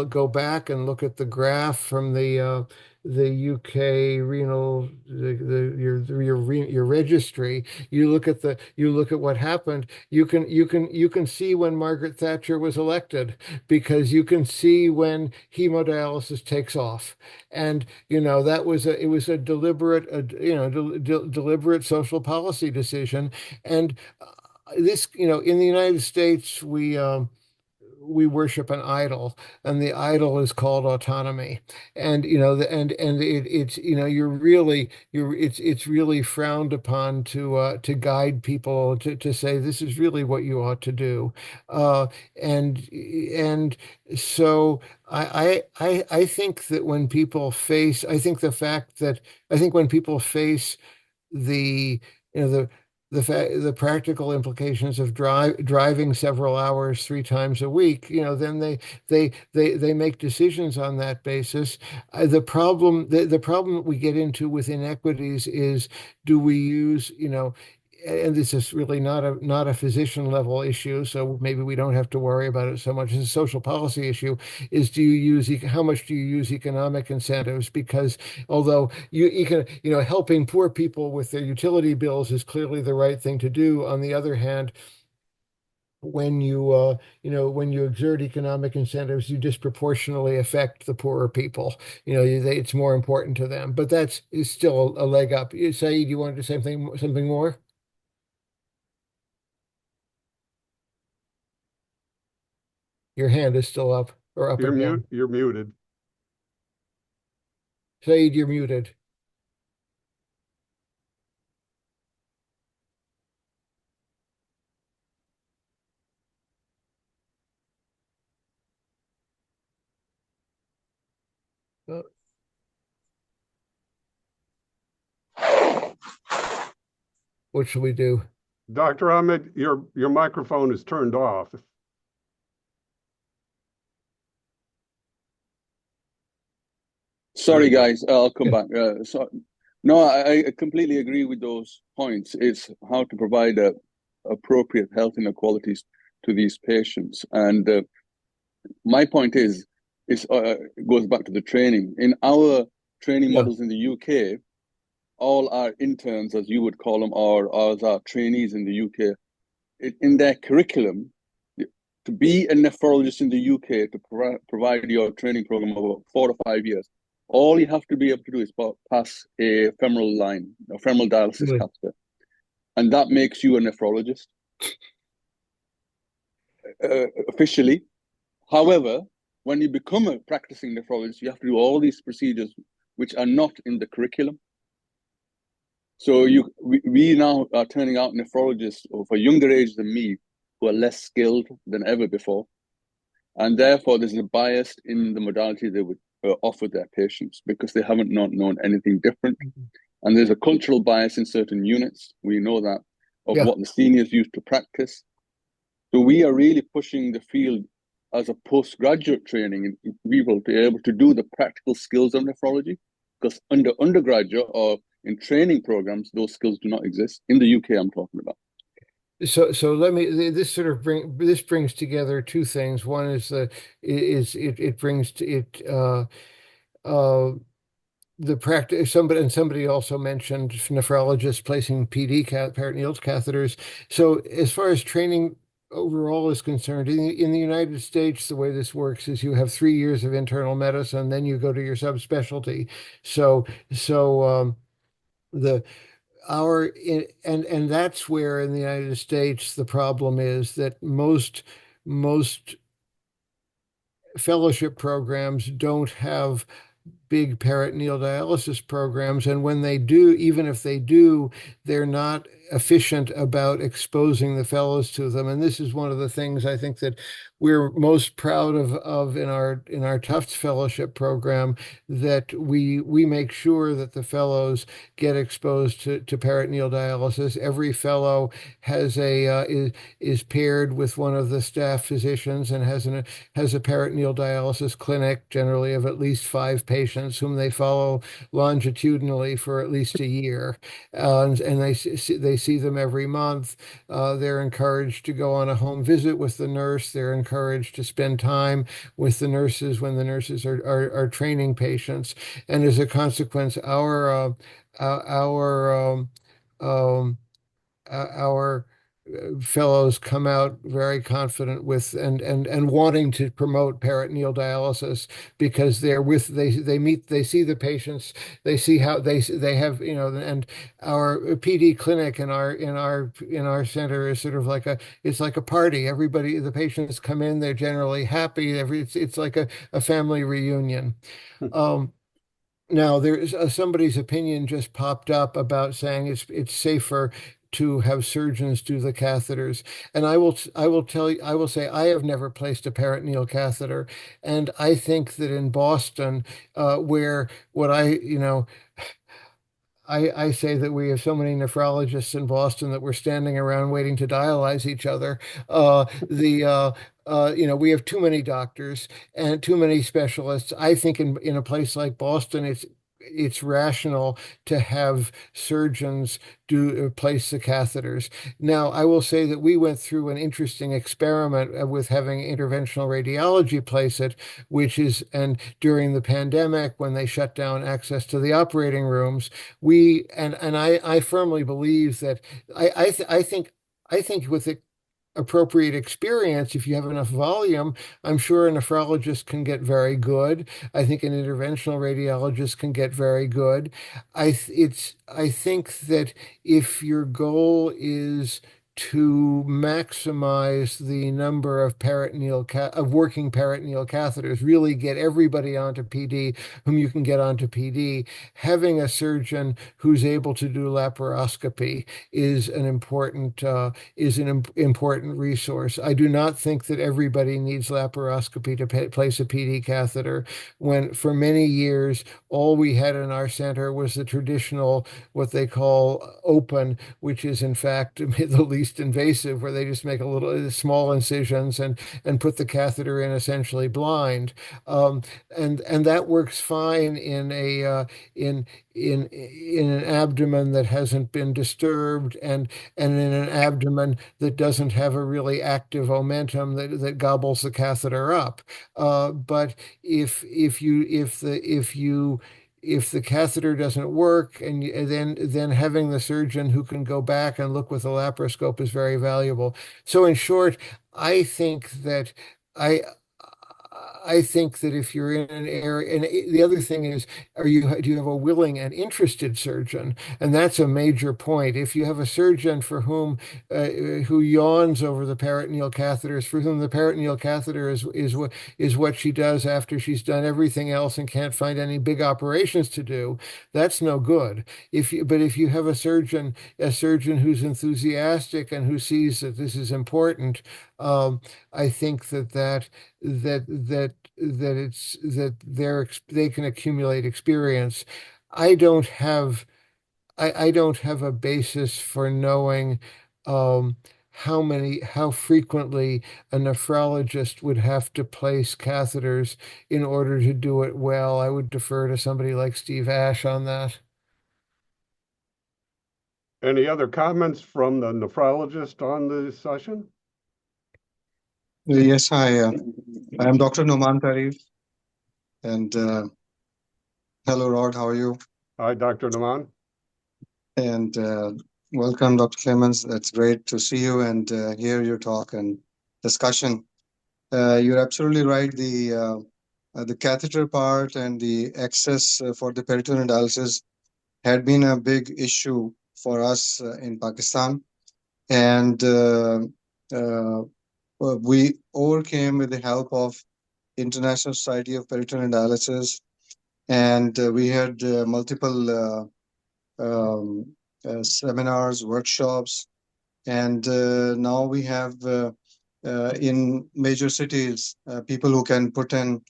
go back and look at the graph from the UK renal your registry, you look at what happened. You can see when Margaret Thatcher was elected, because you can see when hemodialysis takes off. And that was a deliberate deliberate social policy decision. And this in the United States, we worship an idol, and the idol is called autonomy. And it's it's really frowned upon to guide people to say this is really what you ought to do. uh and so I think that when people face I think the fact that I think when people face the you know the practical implications of driving several hours 3 times a week, then they make decisions on that basis. The problem that we get into with inequities is, do we use, and this is really not a physician level issue, so maybe we don't have to worry about it so much as a social policy issue, is how much do you use economic incentives? Because although helping poor people with their utility bills is clearly the right thing to do, on the other hand, when you exert economic incentives, you disproportionately affect the poorer people. It's more important to them, but is still a leg up. Saeed, you wanted to say something more? Your hand is still up or up again. You're muted. Saeed, you're muted. What should we do? Dr. Ahmed, your microphone is turned off. Sorry, guys, I'll come back. No, I completely agree with those points. It's how to provide appropriate health inequalities to these patients. And my point is it goes back to the training. In our training models in the UK, all our interns, as you would call them, or as our trainees in the UK, in their curriculum, to be a nephrologist in the UK, to provide your training program over 4 or 5 years, all you have to be able to do is pass a femoral line, a femoral dialysis catheter. And that makes you a nephrologist officially. However, when you become a practicing nephrologist, you have to do all these procedures which are not in the curriculum. So we now are turning out nephrologists of a younger age than me who are less skilled than ever before. And therefore, there's a bias in the modality they would offer their patients, because they haven't not known anything different. And there's a cultural bias in certain units. We know that, of what the seniors used to practice. So we are really pushing the field as a postgraduate training in people to be able to do the practical skills of nephrology, because under undergraduate or in training programs, those skills do not exist. In the UK, I'm talking about. So this brings together two things. One is it brings to it the practice. Somebody also mentioned nephrologists placing peritoneal catheters. So as far as training overall is concerned, in the United States, the way this works is you have 3 years of internal medicine, then you go to your subspecialty. And that's where in the United States the problem is that most fellowship programs don't have big peritoneal dialysis programs, and when they do, even if they do, they're not efficient about exposing the fellows to them. And this is one of the things I think that we're most proud of in our Tufts Fellowship program, that we make sure that the fellows get exposed to peritoneal dialysis. Every fellow is paired with one of the staff physicians and has a peritoneal dialysis clinic, generally of at least 5 patients patients whom they follow longitudinally for at least a year, and they see them every month. They're encouraged to go on a home visit with the nurse. They're encouraged to spend time with the nurses when the nurses are training patients, and as a consequence, our our fellows come out very confident with and wanting to promote peritoneal dialysis because they see the patients, they see how they have, and our PD clinic in our center is sort of like it's like a party. Everybody, the patients come in, they're generally happy. It's like a family reunion. Now, there's somebody's opinion just popped up about saying it's safer to have surgeons do the catheters, and I will say I have never placed a peritoneal catheter, and I think that in Boston, where what I say that we have so many nephrologists in Boston that we're standing around waiting to dialyze each other. We have too many doctors and too many specialists. I think in a place like Boston, it's rational to have surgeons place the catheters. Now, I will say that we went through an interesting experiment with having interventional radiology place it, and during the pandemic, when they shut down access to the operating rooms, I firmly believe that I think with the appropriate experience, if you have enough volume, I'm sure a nephrologist can get very good. I think an interventional radiologist can get very good. I think that if your goal is to maximize the number of working peritoneal catheters, really get everybody onto PD whom you can get onto PD, having a surgeon who's able to do laparoscopy is an important resource. I do not think that everybody needs laparoscopy to place a PD catheter. When for many years all we had in our center was the traditional, what they call open, which is in fact the least invasive, where they just make a little small incisions and put the catheter in essentially blind, and that works fine in an abdomen that hasn't been disturbed and in an abdomen that doesn't have a really active omentum that gobbles the catheter up. But if the catheter doesn't work, and then having the surgeon who can go back and look with a laparoscope is very valuable. So in short, I think that I I think that if you're in an area, and the other thing is, do you have a willing and interested surgeon? And that's a major point. If you have a surgeon for whom who yawns over the peritoneal catheters, for whom the peritoneal catheter is what she does after she's done everything else and can't find any big operations to do, that's no good. But if you have a surgeon who's enthusiastic and who sees that this is important, I think that they can accumulate experience. I don't have a basis for knowing how frequently a nephrologist would have to place catheters in order to do it well. I would defer to somebody like Steve Ash on that. Any other comments from the nephrologist on the session? Yes, hi. I'm Dr. Noman Tarif. And hello, Rod. How are you? Hi, Dr. Naman. And welcome, Dr. Clemens. It's great to see you and hear your talk and discussion. You're absolutely right. The catheter part and the access for the peritoneal dialysis had been a big issue for us in Pakistan. And we overcame with the help of International Society of Peritoneal Dialysis, and we had multiple seminars, workshops, and now we have in major cities people who can put in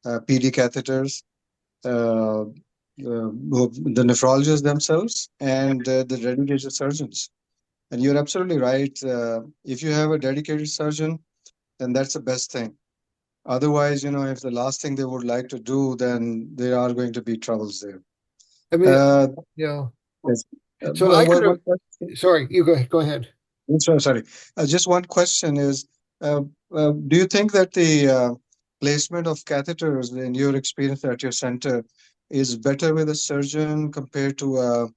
PD catheters, the nephrologists themselves, and the dedicated surgeons. And you're absolutely right. If you have a dedicated surgeon, then that's the best thing. Otherwise, if the last thing they would like to do, then there are going to be troubles there. I mean, Uh, yeah. yes. So I could One have, sorry, you go ahead. Sorry. Just one question is, do you think that the placement of catheters in your experience at your center is better with a surgeon compared to a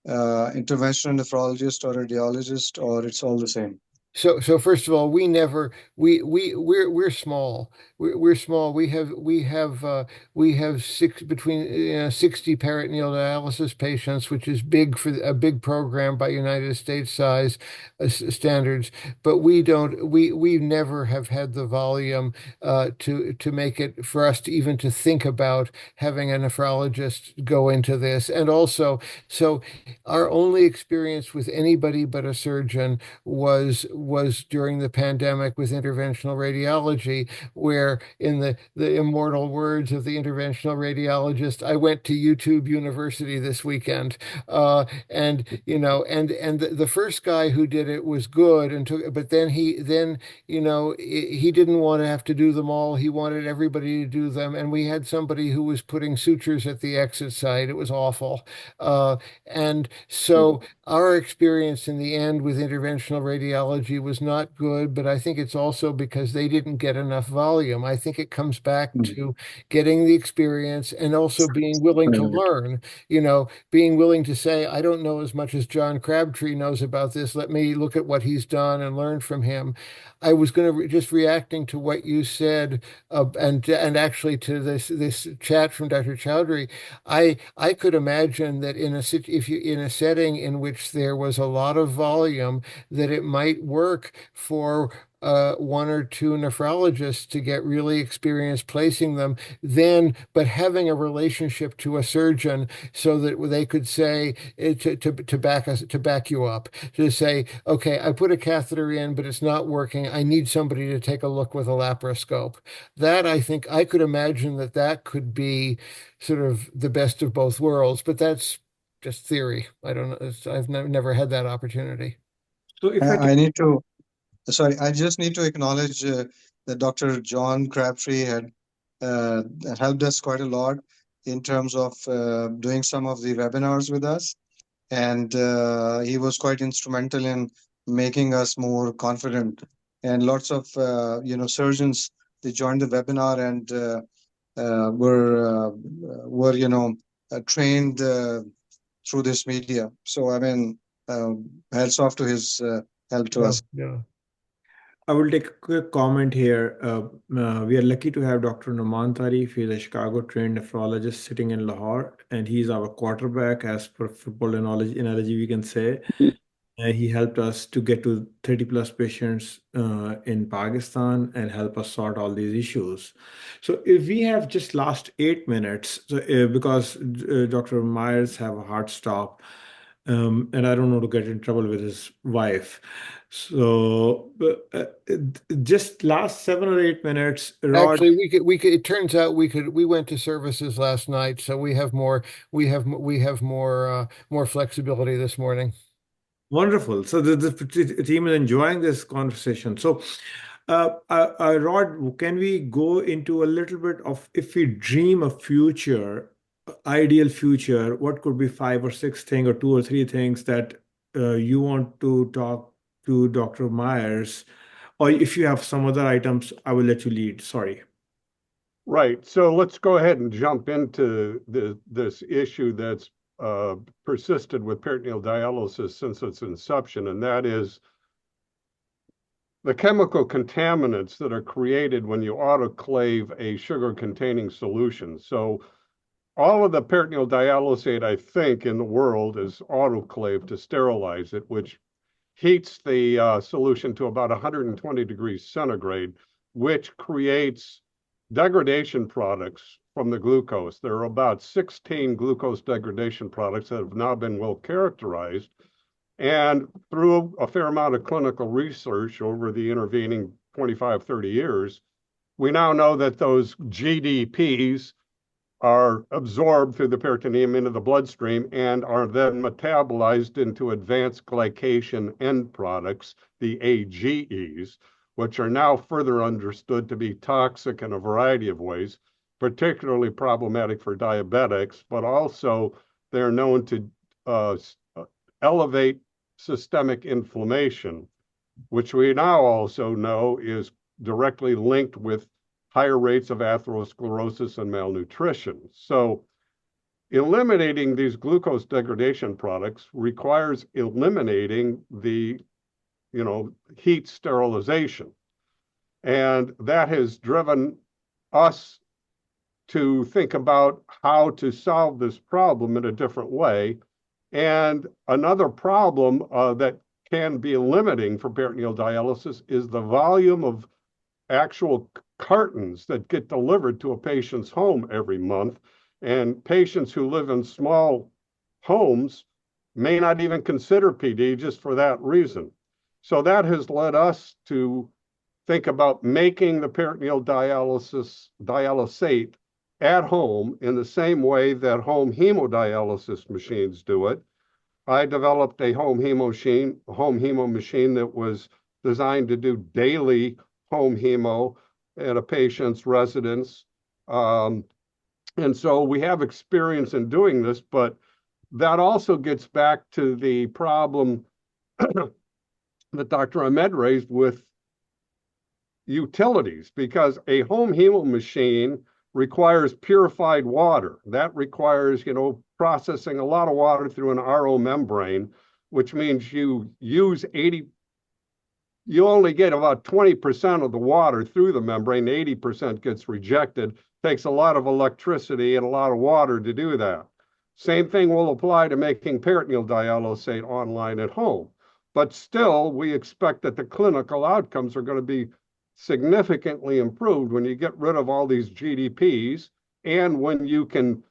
interventional nephrologist or a radiologist, or it's all the same? So first of all, we're small. We're small. We have between 60 peritoneal dialysis patients, which is big for a big program by United States size standards. But we never have had the volume to make it for us to even to think about having a nephrologist go into this. And also, so our only experience with anybody but a surgeon was during the pandemic with interventional radiology, where in the immortal words of the interventional radiologist, I went to YouTube University this weekend. And the first guy who did it was good and but then he didn't want to have to do them all. He wanted everybody to do them. And we had somebody who was putting sutures at the exit site. It was awful. And so our experience in the end with interventional radiology was not good, but I think it's also because they didn't get enough volume. I think it comes back to getting the experience and also being willing to learn, being willing to say, I don't know as much as John Crabtree knows about this. Let me look at what he's done and learn from him. I was going to just reacting to what you said, and actually to this chat from Dr. Chowdhury. I could imagine that in a setting in which there was a lot of volume, that it might work for one or two nephrologists to get really experienced placing them, but having a relationship to a surgeon so that they could say to back you up, to say, okay, I put a catheter in, but it's not working. I need somebody to take a look with a laparoscope. That I think I could imagine that could be sort of the best of both worlds, but that's just theory. I don't know. I've never had that opportunity. So if I I need to, sorry, I just need to acknowledge that Dr. John Crabtree had uh, helped us quite a lot in terms of doing some of the webinars with us. And he was quite instrumental in making us more confident. And lots of, surgeons, they joined the webinar and were trained through this media. So, I mean, hats off to his help to us. Yeah. I will take a quick comment here. We are lucky to have Dr. Numan Tarif. He's a Chicago-trained nephrologist sitting in Lahore, and he's our quarterback, as per football analogy we can say. He helped us to get to 30 plus patients in Pakistan and help us sort all these issues. So if we have just last 8 minutes, so, because Dr. Myers have a hard stop, and I don't want to get in trouble with his wife. So just last 7 or 8 minutes, Rod. Actually, we could. It turns out we went to services last night, so we have more more flexibility this morning. Wonderful. So the team is enjoying this conversation. So, Rod, can we go into a little bit of, if we dream a future, ideal future, what could be 5 or 6 things or 2 or 3 things that you want to talk to Dr. Myers? Or if you have some other items, I will let you lead. Sorry. Right. So let's go ahead and jump into this issue that's persisted with peritoneal dialysis since its inception, and that is the chemical contaminants that are created when you autoclave a sugar-containing solution. So all of the peritoneal dialysate, I think, in the world is autoclaved to sterilize it, which heats the solution to about 120 degrees centigrade, which creates degradation products from the glucose. There are about 16 glucose degradation products that have now been well characterized. And through a fair amount of clinical research over the intervening 25, 30 years, we now know that those GDPs are absorbed through the peritoneum into the bloodstream and are then metabolized into advanced glycation end products, the AGEs, which are now further understood to be toxic in a variety of ways, particularly problematic for diabetics, but also they're known to elevate systemic inflammation, which we now also know is directly linked with higher rates of atherosclerosis and malnutrition. So eliminating these glucose degradation products requires eliminating the, heat sterilization. And that has driven us to think about how to solve this problem in a different way. And another problem that can be limiting for peritoneal dialysis is the volume of actual cartons that get delivered to a patient's home every month. And patients who live in small homes may not even consider PD just for that reason. So that has led us to think about making the peritoneal dialysate at home in the same way that home hemodialysis machines do it. I developed a home hemo machine that was designed to do daily home hemo at a patient's residence. And so we have experience in doing this, but that also gets back to the problem that Dr. Ahmed raised with utilities, because a home hemo machine requires purified water. That requires, processing a lot of water through an RO membrane, which means you only get about 20% of the water through the membrane, 80% gets rejected. Takes a lot of electricity and a lot of water to do that. Same thing will apply to making peritoneal dialysate online at home. But still, we expect that the clinical outcomes are going to be significantly improved when you get rid of all these GDPs and when you can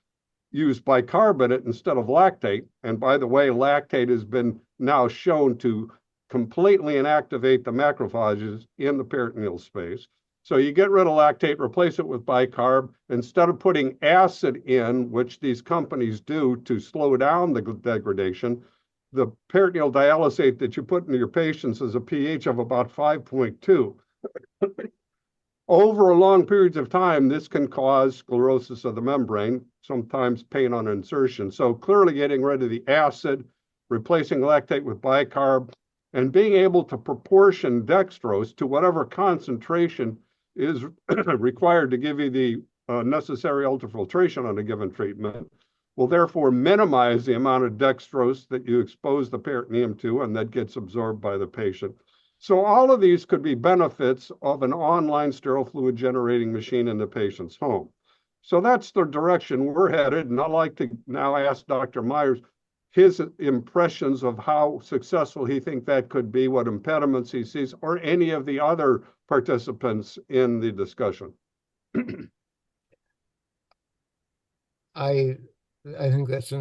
use bicarbonate instead of lactate. And by the way, lactate has been now shown to completely inactivate the macrophages in the peritoneal space. So you get rid of lactate, replace it with bicarb. Instead of putting acid in, which these companies do to slow down the degradation, the peritoneal dialysate that you put into your patients is a pH of about 5.2. Over long periods of time, this can cause sclerosis of the membrane, sometimes pain on insertion. So clearly getting rid of the acid, replacing lactate with bicarb, and being able to proportion dextrose to whatever concentration is required to give you the necessary ultrafiltration on a given treatment will therefore minimize the amount of dextrose that you expose the peritoneum to, and that gets absorbed by the patient. So all of these could be benefits of an online sterile fluid generating machine in the patient's home. So that's the direction we're headed. And I'd like to now ask Dr. Meyers his impressions of how successful he thinks that could be, what impediments he sees, or any of the other participants in the discussion. I think that's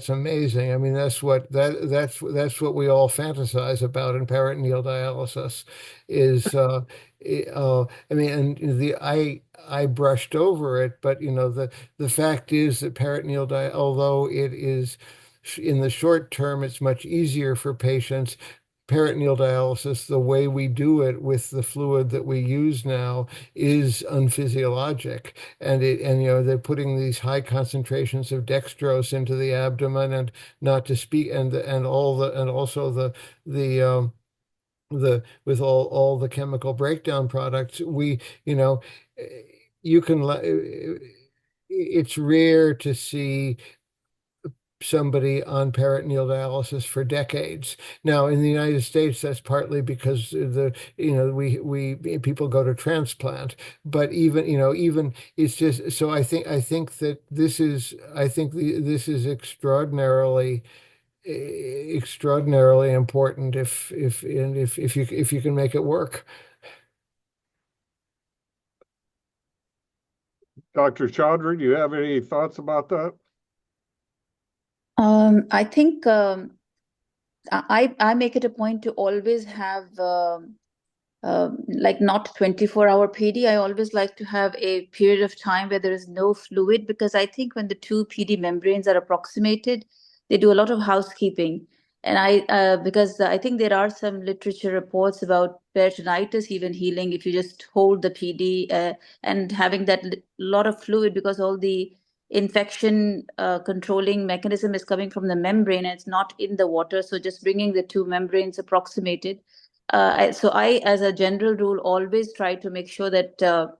amazing. I mean, that's what we all fantasize about in peritoneal dialysis. I mean, and I brushed over it, but the fact is that peritoneal although it is in the short term, it's much easier for patients. Peritoneal dialysis, the way we do it with the fluid that we use now, is unphysiologic, and they're putting these high concentrations of dextrose into the abdomen, and not to speak, and also the with all the chemical breakdown products, it's rare to see somebody on peritoneal dialysis for decades. Now, in the United States, that's partly because people go to transplant, but even it's just so I think that this is extraordinarily important if you can make it work. Dr. Chaudhry, do you have any thoughts about that? I think I make it a point to always have like not 24-hour PD. I always like to have a period of time where there is no fluid, because I think when the two PD membranes are approximated, they do a lot of housekeeping. And because I think there are some literature reports about peritonitis even healing if you just hold the PD and having that lot of fluid, because all the infection controlling mechanism is coming from the membrane and it's not in the water. So just bringing the two membranes approximated. So I, as a general rule, always try to make sure that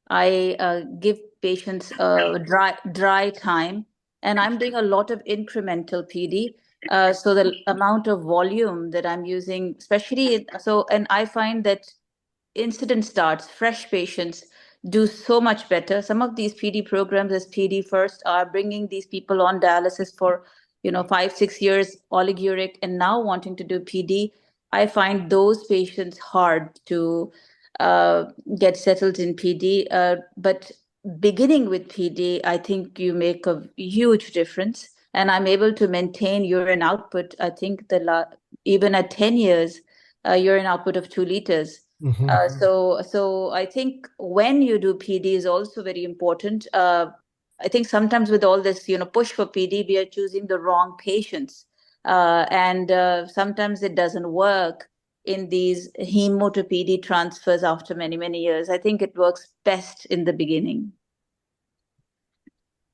I give patients dry time, and I'm doing a lot of incremental PD. So the amount of volume that I'm using, and I find that incident starts, fresh patients do so much better. Some of these PD programs as PD First are bringing these people on dialysis for, 5, 6 years, oliguric, and now wanting to do PD. I find those patients hard to uh, get settled in PD. But beginning with PD, I think you make a huge difference. And I'm able to maintain urine output. I think even at 10 years, urine output of 2 liters. So I think when you do PD is also very important. I think sometimes with all this, push for PD, we are choosing the wrong patients, and sometimes it doesn't work in these hemo to PD transfers after many, many years. I think it works best in the beginning.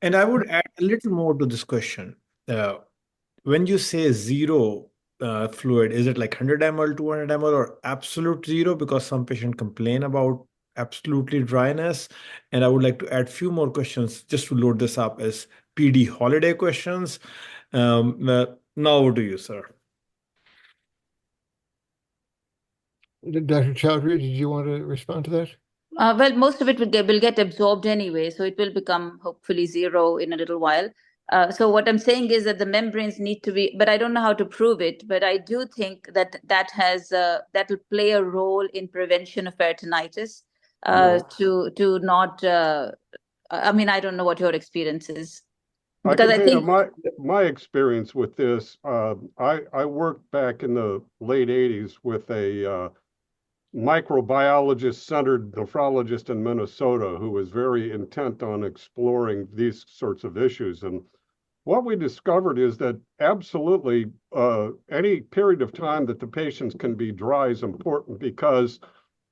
And I would add a little more to this question. When you say zero fluid, is it like 100 ml, 200 ml, or absolute zero? Because some patients complain about absolutely dryness. And I would like to add a few more questions just to load this up as PD holiday questions. Now over to you, sir. Dr. Chowdhury, did you want to respond to that? Well, most of it will get absorbed anyway, so it will become hopefully zero in a little while. So what I'm saying is that the membranes need to be, but I don't know how to prove it. But I do think that that will play a role in prevention of peritonitis. To not, I mean, I don't know what your experience is, because I think my experience with this, I worked back in the late 80s with a microbiologist-centered nephrologist in Minnesota who was very intent on exploring these sorts of issues. And what we discovered is that absolutely any period of time that the patients can be dry is important, because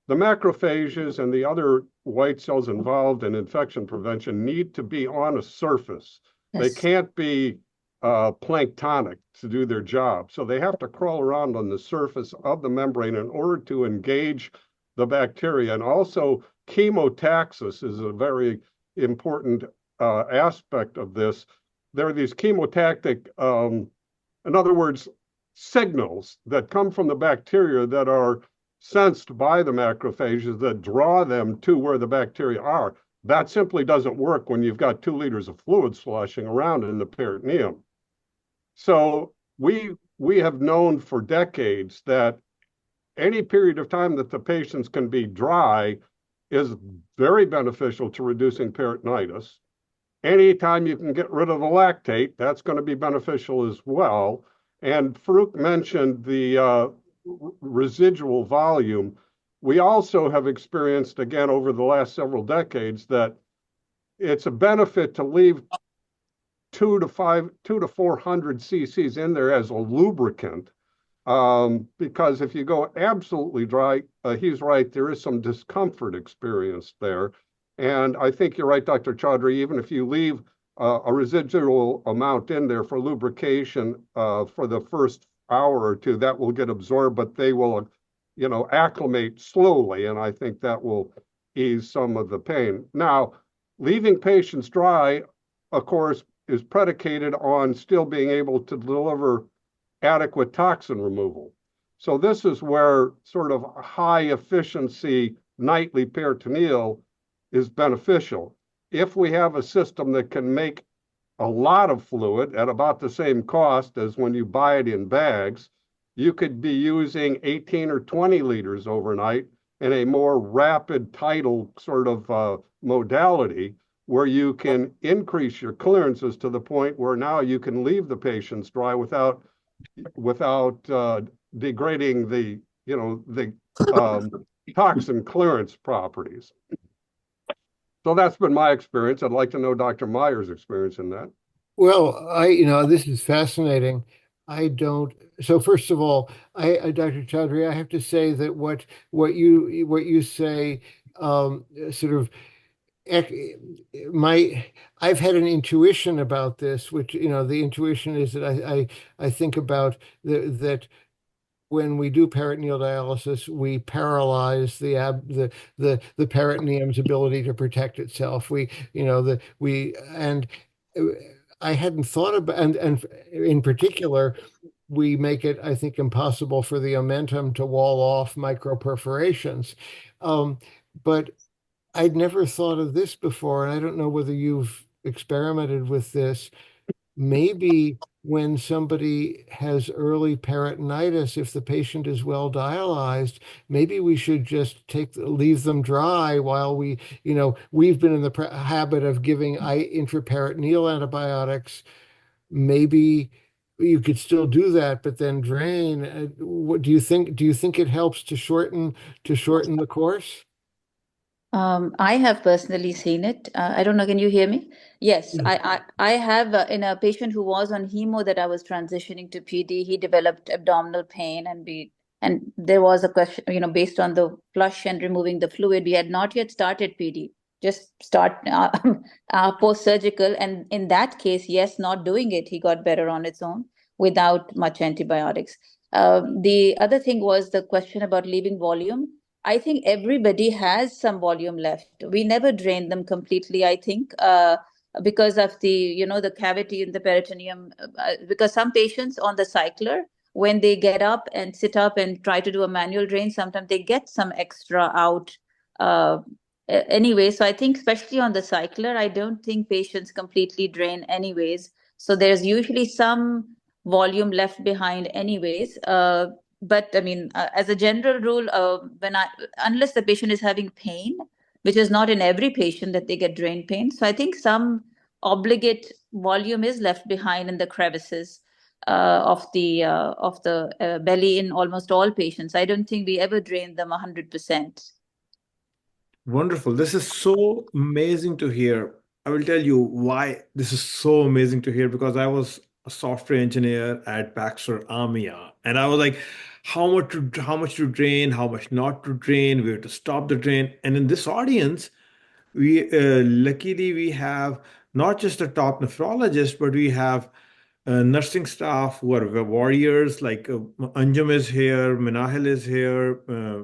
the macrophages and the other white cells involved in infection prevention need to be on a surface. They can't be planktonic to do their job. So they have to crawl around on the surface of the membrane in order to engage the bacteria. And also chemotaxis is a very important aspect of this. There are these chemotactic, in other words, signals that come from the bacteria that are sensed by the macrophages that draw them to where the bacteria are. That simply doesn't work when you've got 2 liters of fluid sloshing around in the peritoneum. So we have known for decades that any period of time that the patients can be dry is very beneficial to reducing peritonitis. Anytime you can get rid of the lactate, that's going to be beneficial as well. And Farouk mentioned the residual volume. We also have experienced, again, over the last several decades, that it's a benefit to leave 200 to 400 cc's in there as a lubricant, because if you go absolutely dry, he's right, there is some discomfort experienced there. And I think you're right, Dr. Chaudhry, even if you leave a residual amount in there for lubrication for the first hour or two, that will get absorbed, but they will, acclimate slowly. And I think that will ease some of the pain. Now, leaving patients dry, of course, is predicated on still being able to deliver adequate toxin removal. So this is where sort of high efficiency nightly peritoneal is beneficial. If we have a system that can make a lot of fluid at about the same cost as when you buy it in bags, you could be using 18 or 20 liters overnight in a more rapid tidal sort of modality, where you can increase your clearances to the point where now you can leave the patients dry without degrading the toxin clearance properties. So that's been my experience. I'd like to know Dr. Meyers' experience in that. Well, this is fascinating. I don't. So first of all, Dr. Chaudhry, I have to say that what you say, sort of my I've had an intuition about this, which the intuition is that I think about that when we do peritoneal dialysis, we paralyze the peritoneum's ability to protect itself. I hadn't thought about, and in particular, we make it, I think, impossible for the omentum to wall off microperforations. But I'd never thought of this before, and I don't know whether you've experimented with this. Maybe when somebody has early peritonitis, if the patient is well dialyzed, maybe we should just leave them dry while we've been in the habit of giving intraperitoneal antibiotics. Maybe you could still do that, but then drain. What do you think? Do you think it helps to shorten the course? I have personally seen it. I don't know. Can you hear me? Yes, Yeah. I have in a patient who was on hemo that I was transitioning to PD. He developed abdominal pain, and there was a question, based on the flush and removing the fluid. We had not yet started PD, just start post-surgical. And in that case, yes, not doing it, he got better on its own without much antibiotics. The other thing was the question about leaving volume. I think everybody has some volume left. We never drain them completely, I think, because of the cavity in the peritoneum. Because some patients on the cycler, when they get up and sit up and try to do a manual drain, sometimes they get some extra out. Anyway, so I think especially on the cycler, I don't think patients completely drain anyways. So there's usually some volume left behind anyways. But I mean, as a general rule, unless the patient is having pain, which is not in every patient that they get drain pain, so I think some obligate volume is left behind in the crevices of the belly in almost all patients. I don't think we ever drain them 100%. Wonderful. This is so amazing to hear. I will tell you why this is so amazing to hear, because I was a software engineer at Baxter Amia, and I was like, how much to drain, how much not to drain, where to stop the drain. And in this audience, we luckily we have not just a top nephrologist, but we have nursing staff who are warriors, like Anjum is here, Minahil is here,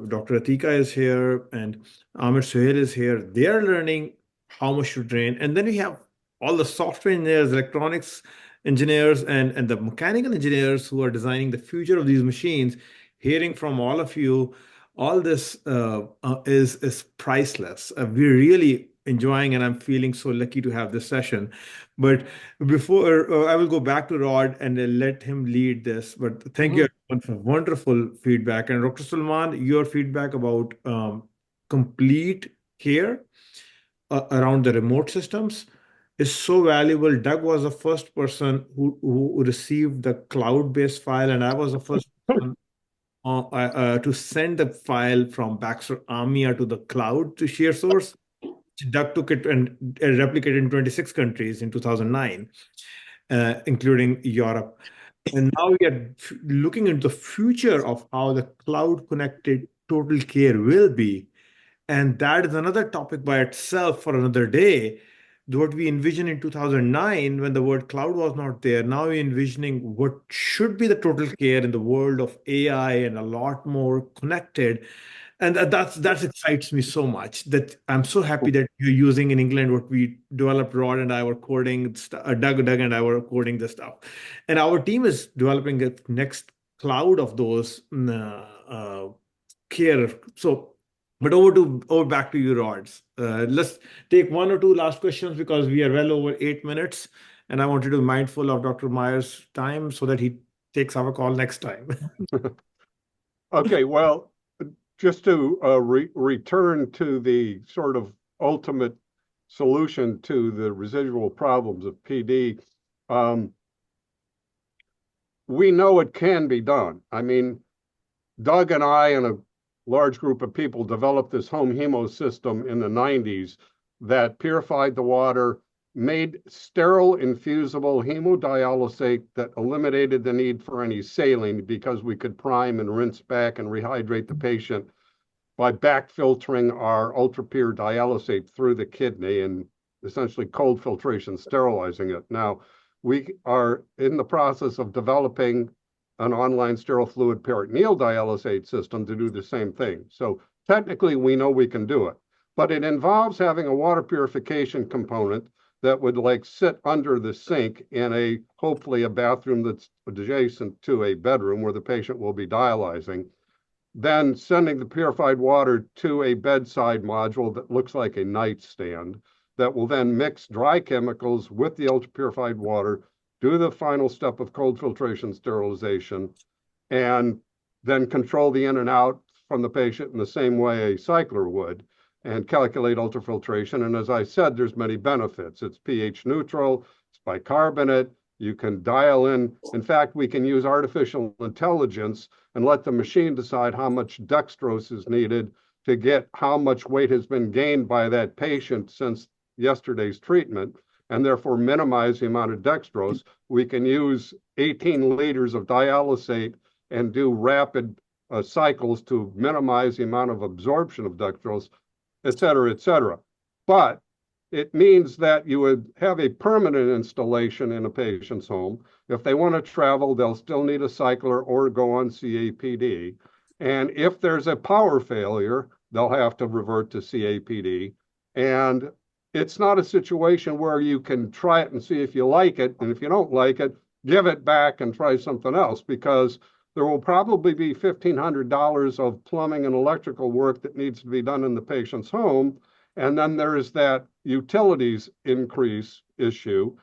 Dr. Atika is here, and Amir Suhail is here. They are learning how much to drain. And then we have all the software engineers, electronics engineers, and the mechanical engineers who are designing the future of these machines. Hearing from all of you, all this is priceless. We're really enjoying, and I'm feeling so lucky to have this session. But before I will go back to Rod and let him lead this. But thank you everyone for wonderful feedback. And Dr. Salman, your feedback about complete care around the remote systems is so valuable. Doug was the first person who received the cloud-based file, and I was the first person to send the file from Baxter Amia to the cloud to share source. Doug took it and replicated in 26 countries in 2009, including Europe. And now we are looking into the future of how the cloud-connected total care will be. And that is another topic by itself for another day. What we envisioned in 2009, when the word cloud was not there, now we're envisioning what should be the total care in the world of AI and a lot more connected. And that excites me so much, that I'm so happy that you're using in England what we developed. Rod and I were coding, Doug and I were coding this stuff. And our team is developing the next cloud of those care. So, but over back to you, Rods. Let's take one or two last questions, because we are well over 8 minutes, and I wanted to be mindful of Dr. Meyers' time so that he takes our call next time. Okay, well, just to return to the sort of ultimate solution to the residual problems of PD, we know it can be done. I mean, Doug and I and a large group of people developed this home hemo system in the 90s that purified the water, made sterile infusible hemodialysate that eliminated the need for any saline because we could prime and rinse back and rehydrate the patient by back filtering our ultra pure dialysate through the kidney and essentially cold filtration, sterilizing it. Now, we are in the process of developing an online sterile fluid peritoneal dialysate system to do the same thing. So technically, we know we can do it, but it involves having a water purification component that would like sit under the sink in hopefully a bathroom that's adjacent to a bedroom where the patient will be dialyzing, then sending the purified water to a bedside module that looks like a nightstand that will then mix dry chemicals with the ultra purified water, do the final step of cold filtration sterilization, and then control the in and out from the patient in the same way a cycler would, and calculate ultrafiltration. And as I said, there's many benefits. It's pH neutral, it's bicarbonate, you can dial in. In fact, we can use artificial intelligence and let the machine decide how much dextrose is needed to get how much weight has been gained by that patient since yesterday's treatment, and therefore minimize the amount of dextrose. We can use 18 liters of dialysate and do rapid cycles to minimize the amount of absorption of dextrose, et cetera, et cetera. But it means that you would have a permanent installation in a patient's home. If they want to travel, they'll still need a cycler or go on CAPD. And if there's a power failure, they'll have to revert to CAPD. And it's not a situation where you can try it and see if you like it. And if you don't like it, give it back and try something else, because there will probably be $1,500 of plumbing and electrical work that needs to be done in the patient's home. And then there is that utilities increase issue.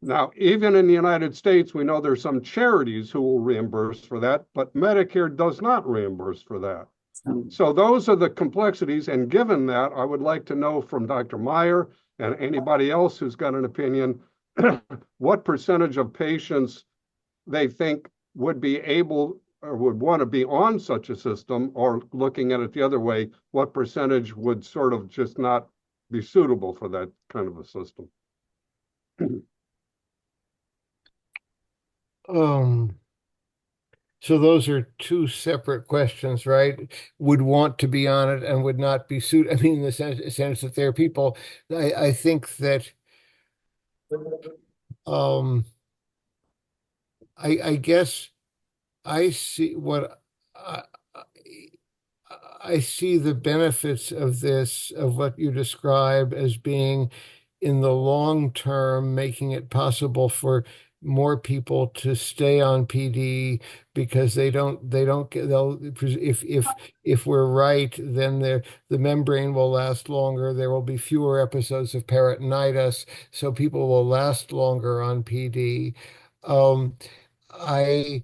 Now, even in the United States, we know there's some charities who will reimburse for that, but Medicare does not reimburse for that. So those are the complexities. And given that, I would like to know from Dr. Meyer and anybody else who's got an opinion, what percentage of patients they think would be able or would want to be on such a system, or looking at it the other way, what percentage would sort of just not be suitable for that kind of a system? So those are two separate questions, right? Would want to be on it and would not be suited. I mean, in the sense that there are people, I think that I guess I see what I see the benefits of this, of what you describe as being in the long term, making it possible for more people to stay on PD because they'll if we're right, then the membrane will last longer. There will be fewer episodes of peritonitis, so people will last longer on PD. I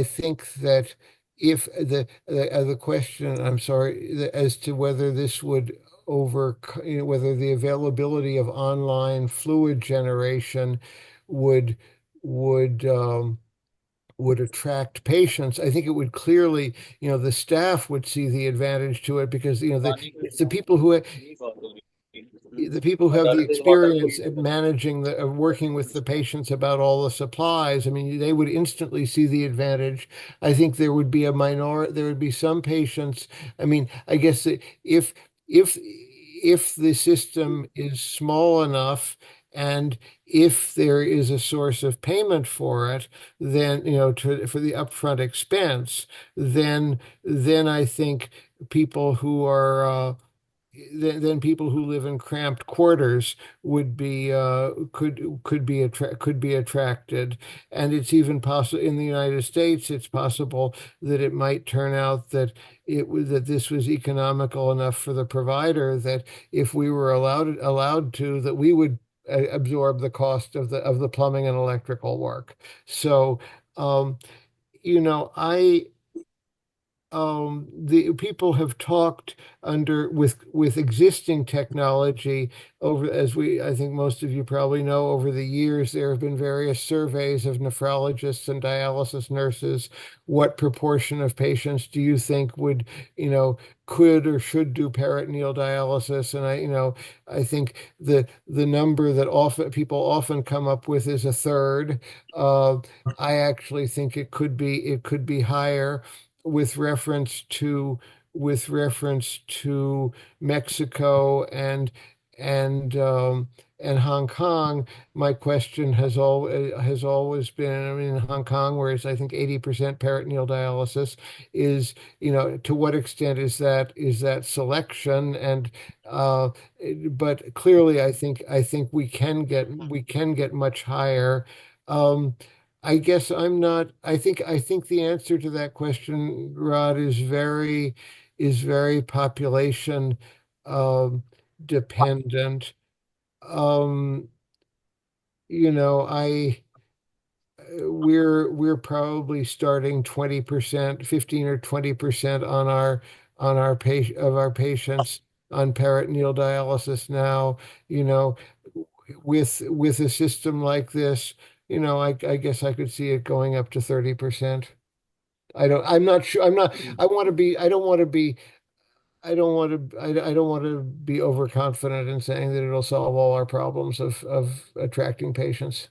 think that if the question, I'm sorry, as to whether this would whether the availability of online fluid generation would would um, would attract patients, I think it would clearly, the staff would see the advantage to it, because it's the people who have the experience at managing working with the patients about all the supplies. I mean, they would instantly see the advantage. I think there would be there would be some patients. I mean, I guess that if the system is small enough, and if there is a source of payment for it, then, for the upfront expense, then I think people who are then people who live in cramped quarters would be could be attracted. And it's even possible in the United States, it's possible that it might turn out that that this was economical enough for the provider, that if we were allowed to, that we would absorb the cost of the plumbing and electrical work. So I the people have talked with existing technology over, as I think most of you probably know, over the years, there have been various surveys of nephrologists and dialysis nurses. What proportion of patients do you think would, could or should do peritoneal dialysis? And I think the number that people often come up with is a third. I actually think it could be higher with reference to Mexico and Hong Kong. My question has always been, I mean, in Hong Kong, where it's I think 80% peritoneal dialysis, is to what extent is that selection? And but clearly, I think we can get much higher. I guess I'm not. I think the answer to that question, Rod, is very population dependent. Um, I we're probably starting 20%, 15 or 20% on our patients on peritoneal dialysis now. With a system like this, I guess I could see it going up to 30%. I'm not sure. I want to be, I don't want to be, I don't want to be overconfident in saying that it'll solve all our problems of attracting patients.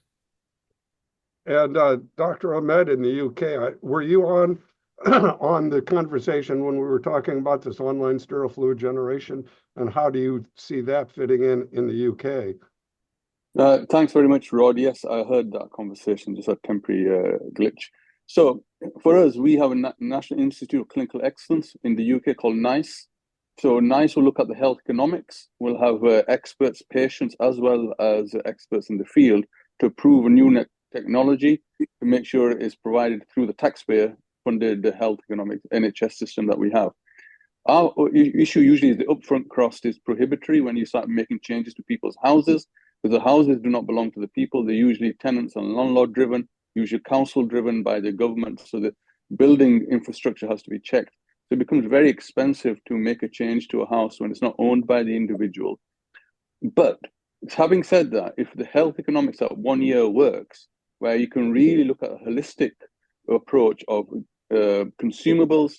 And Dr. Ahmed in the UK, were you on on the conversation when we were talking about this online sterile fluid generation, and how do you see that fitting in the UK? Thanks very much, Rod. Yes, I heard that conversation, just a temporary glitch. So for us, we have a National Institute of Clinical Excellence in the UK called NICE. So NICE will look at the health economics. We'll have experts, patients, as well as experts in the field to approve a new technology to make sure it is provided through the taxpayer-funded health economic NHS system that we have. Our issue usually is the upfront cost is prohibitory when you start making changes to people's houses, because the houses do not belong to the people. They're usually tenants and landlord-driven, usually council-driven by the government. So the building infrastructure has to be checked. So it becomes very expensive to make a change to a house when it's not owned by the individual. But having said that, if the health economics at 1 year works, where you can really look at a holistic approach of consumables,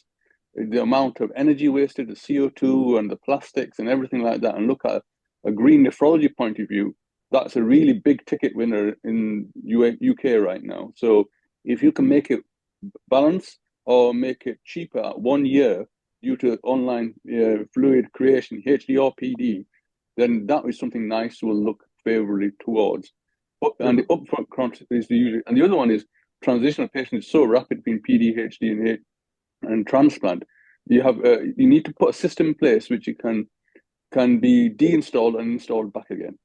the amount of energy wasted, the CO2 and the plastics and everything like that, and look at a green nephrology point of view, that's a really big ticket winner in UK right now. So if you can make it balance or make it cheaper at 1 year due to online fluid creation, HD or PD, then that is something NICE will look favorably towards. And the upfront cost is the usual. And the other one is transition of patients is so rapid between PD, HD, and transplant. You have you need to put a system in place which it can be deinstalled and installed back again.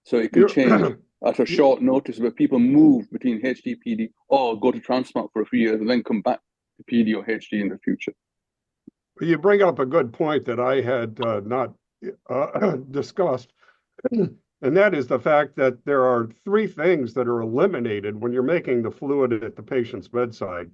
So it can change at a short notice where people move between HD, PD, or go to transplant for a few years and then come back to PD or HD in the future. You bring up a good point that I had not discussed, and that is the fact that there are 3 things that are eliminated when you're making the fluid at the patient's bedside.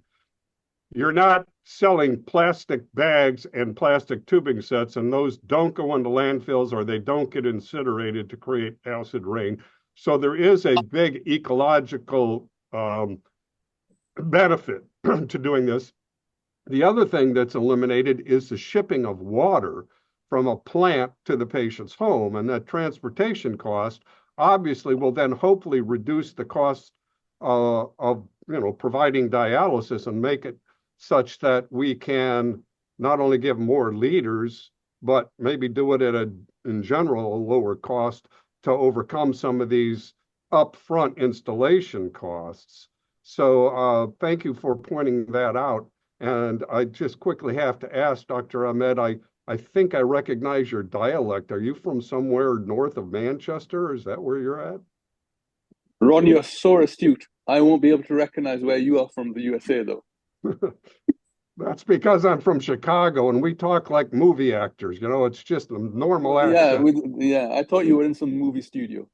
You're not selling plastic bags and plastic tubing sets, and those don't go into landfills or they don't get incinerated to create acid rain. So there is a big ecological benefit to doing this. The other thing that's eliminated is the shipping of water from a plant to the patient's home, and that transportation cost obviously will then hopefully reduce the cost of providing dialysis and make it such that we can not only give more liters, but maybe do it at in general, a lower cost to overcome some of these upfront installation costs. So thank you for pointing that out. And I just quickly have to ask, Dr. Ahmed, I think I recognize your dialect. Are you from somewhere north of Manchester? Is that where you're at? Ron, you're so astute. I won't be able to recognize where you are from the USA, though. That's because I'm from Chicago and we talk like movie actors. It's just a normal accent. Yeah, I thought you were in some movie studio.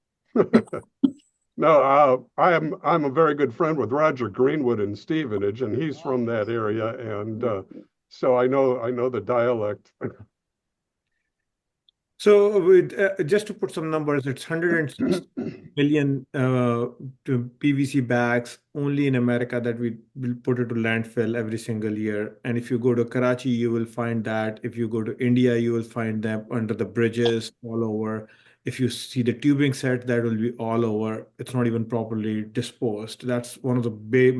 No, I'm a very good friend with Roger Greenwood in Stevenage, and he's from that area. And so I know the dialect. So with just to put some numbers, it's 160 million PVC bags only in America that we will put it to landfill every single year. And if you go to Karachi, you will find that. If you go to India, you will find them under the bridges all over. If you see the tubing set, that will be all over. It's not even properly disposed. That's one of the big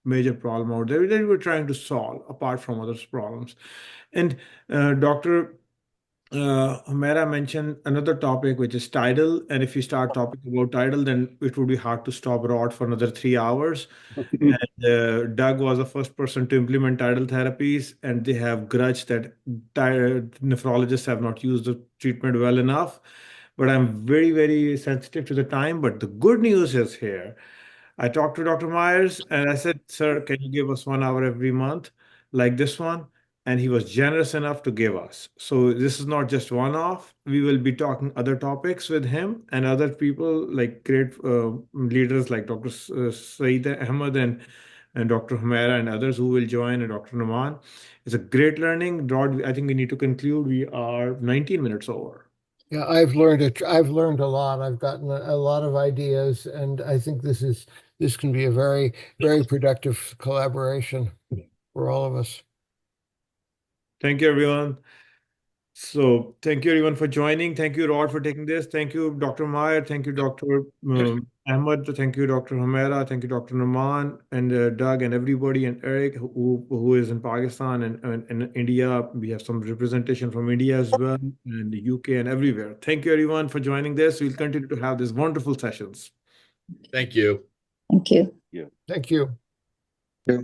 major problem out there that we're trying to solve, apart from other problems. And Dr. Humera mentioned another topic, which is tidal. And if you start talking about tidal, then it would be hard to stop Rod for another 3 hours. And Doug was the first person to implement tidal therapies, and they have grudged that nephrologists have not used the treatment well enough. But I'm very, very sensitive to the time. But the good news is here. I talked to Dr. Myers and I said, Sir, can you give us 1 hour every month like this one? And he was generous enough to give us. So this is not just one off. We will be talking other topics with him and other people like great leaders like Dr. Saeed Ahmed and Dr. Humera and others who will join, and Dr. Naman. It's a great learning. Rod, I think we need to conclude. We are 19 minutes over. Yeah, I've learned a lot. I've gotten a lot of ideas, and I think this can be a very, very productive collaboration for all of us. Thank you, everyone. So thank you, everyone, for joining. Thank you, Rod, for taking this. Thank you, Dr. Meyer. Thank you, Dr. Ahmed. Thank you, Dr. Humera. Thank you, Dr. Naman and Doug and everybody and Eric who is in Pakistan and India. We have some representation from India as well and the UK and everywhere. Thank you, everyone, for joining this. We'll continue to have these wonderful sessions. Thank you. Thank you. Thank you. Yeah.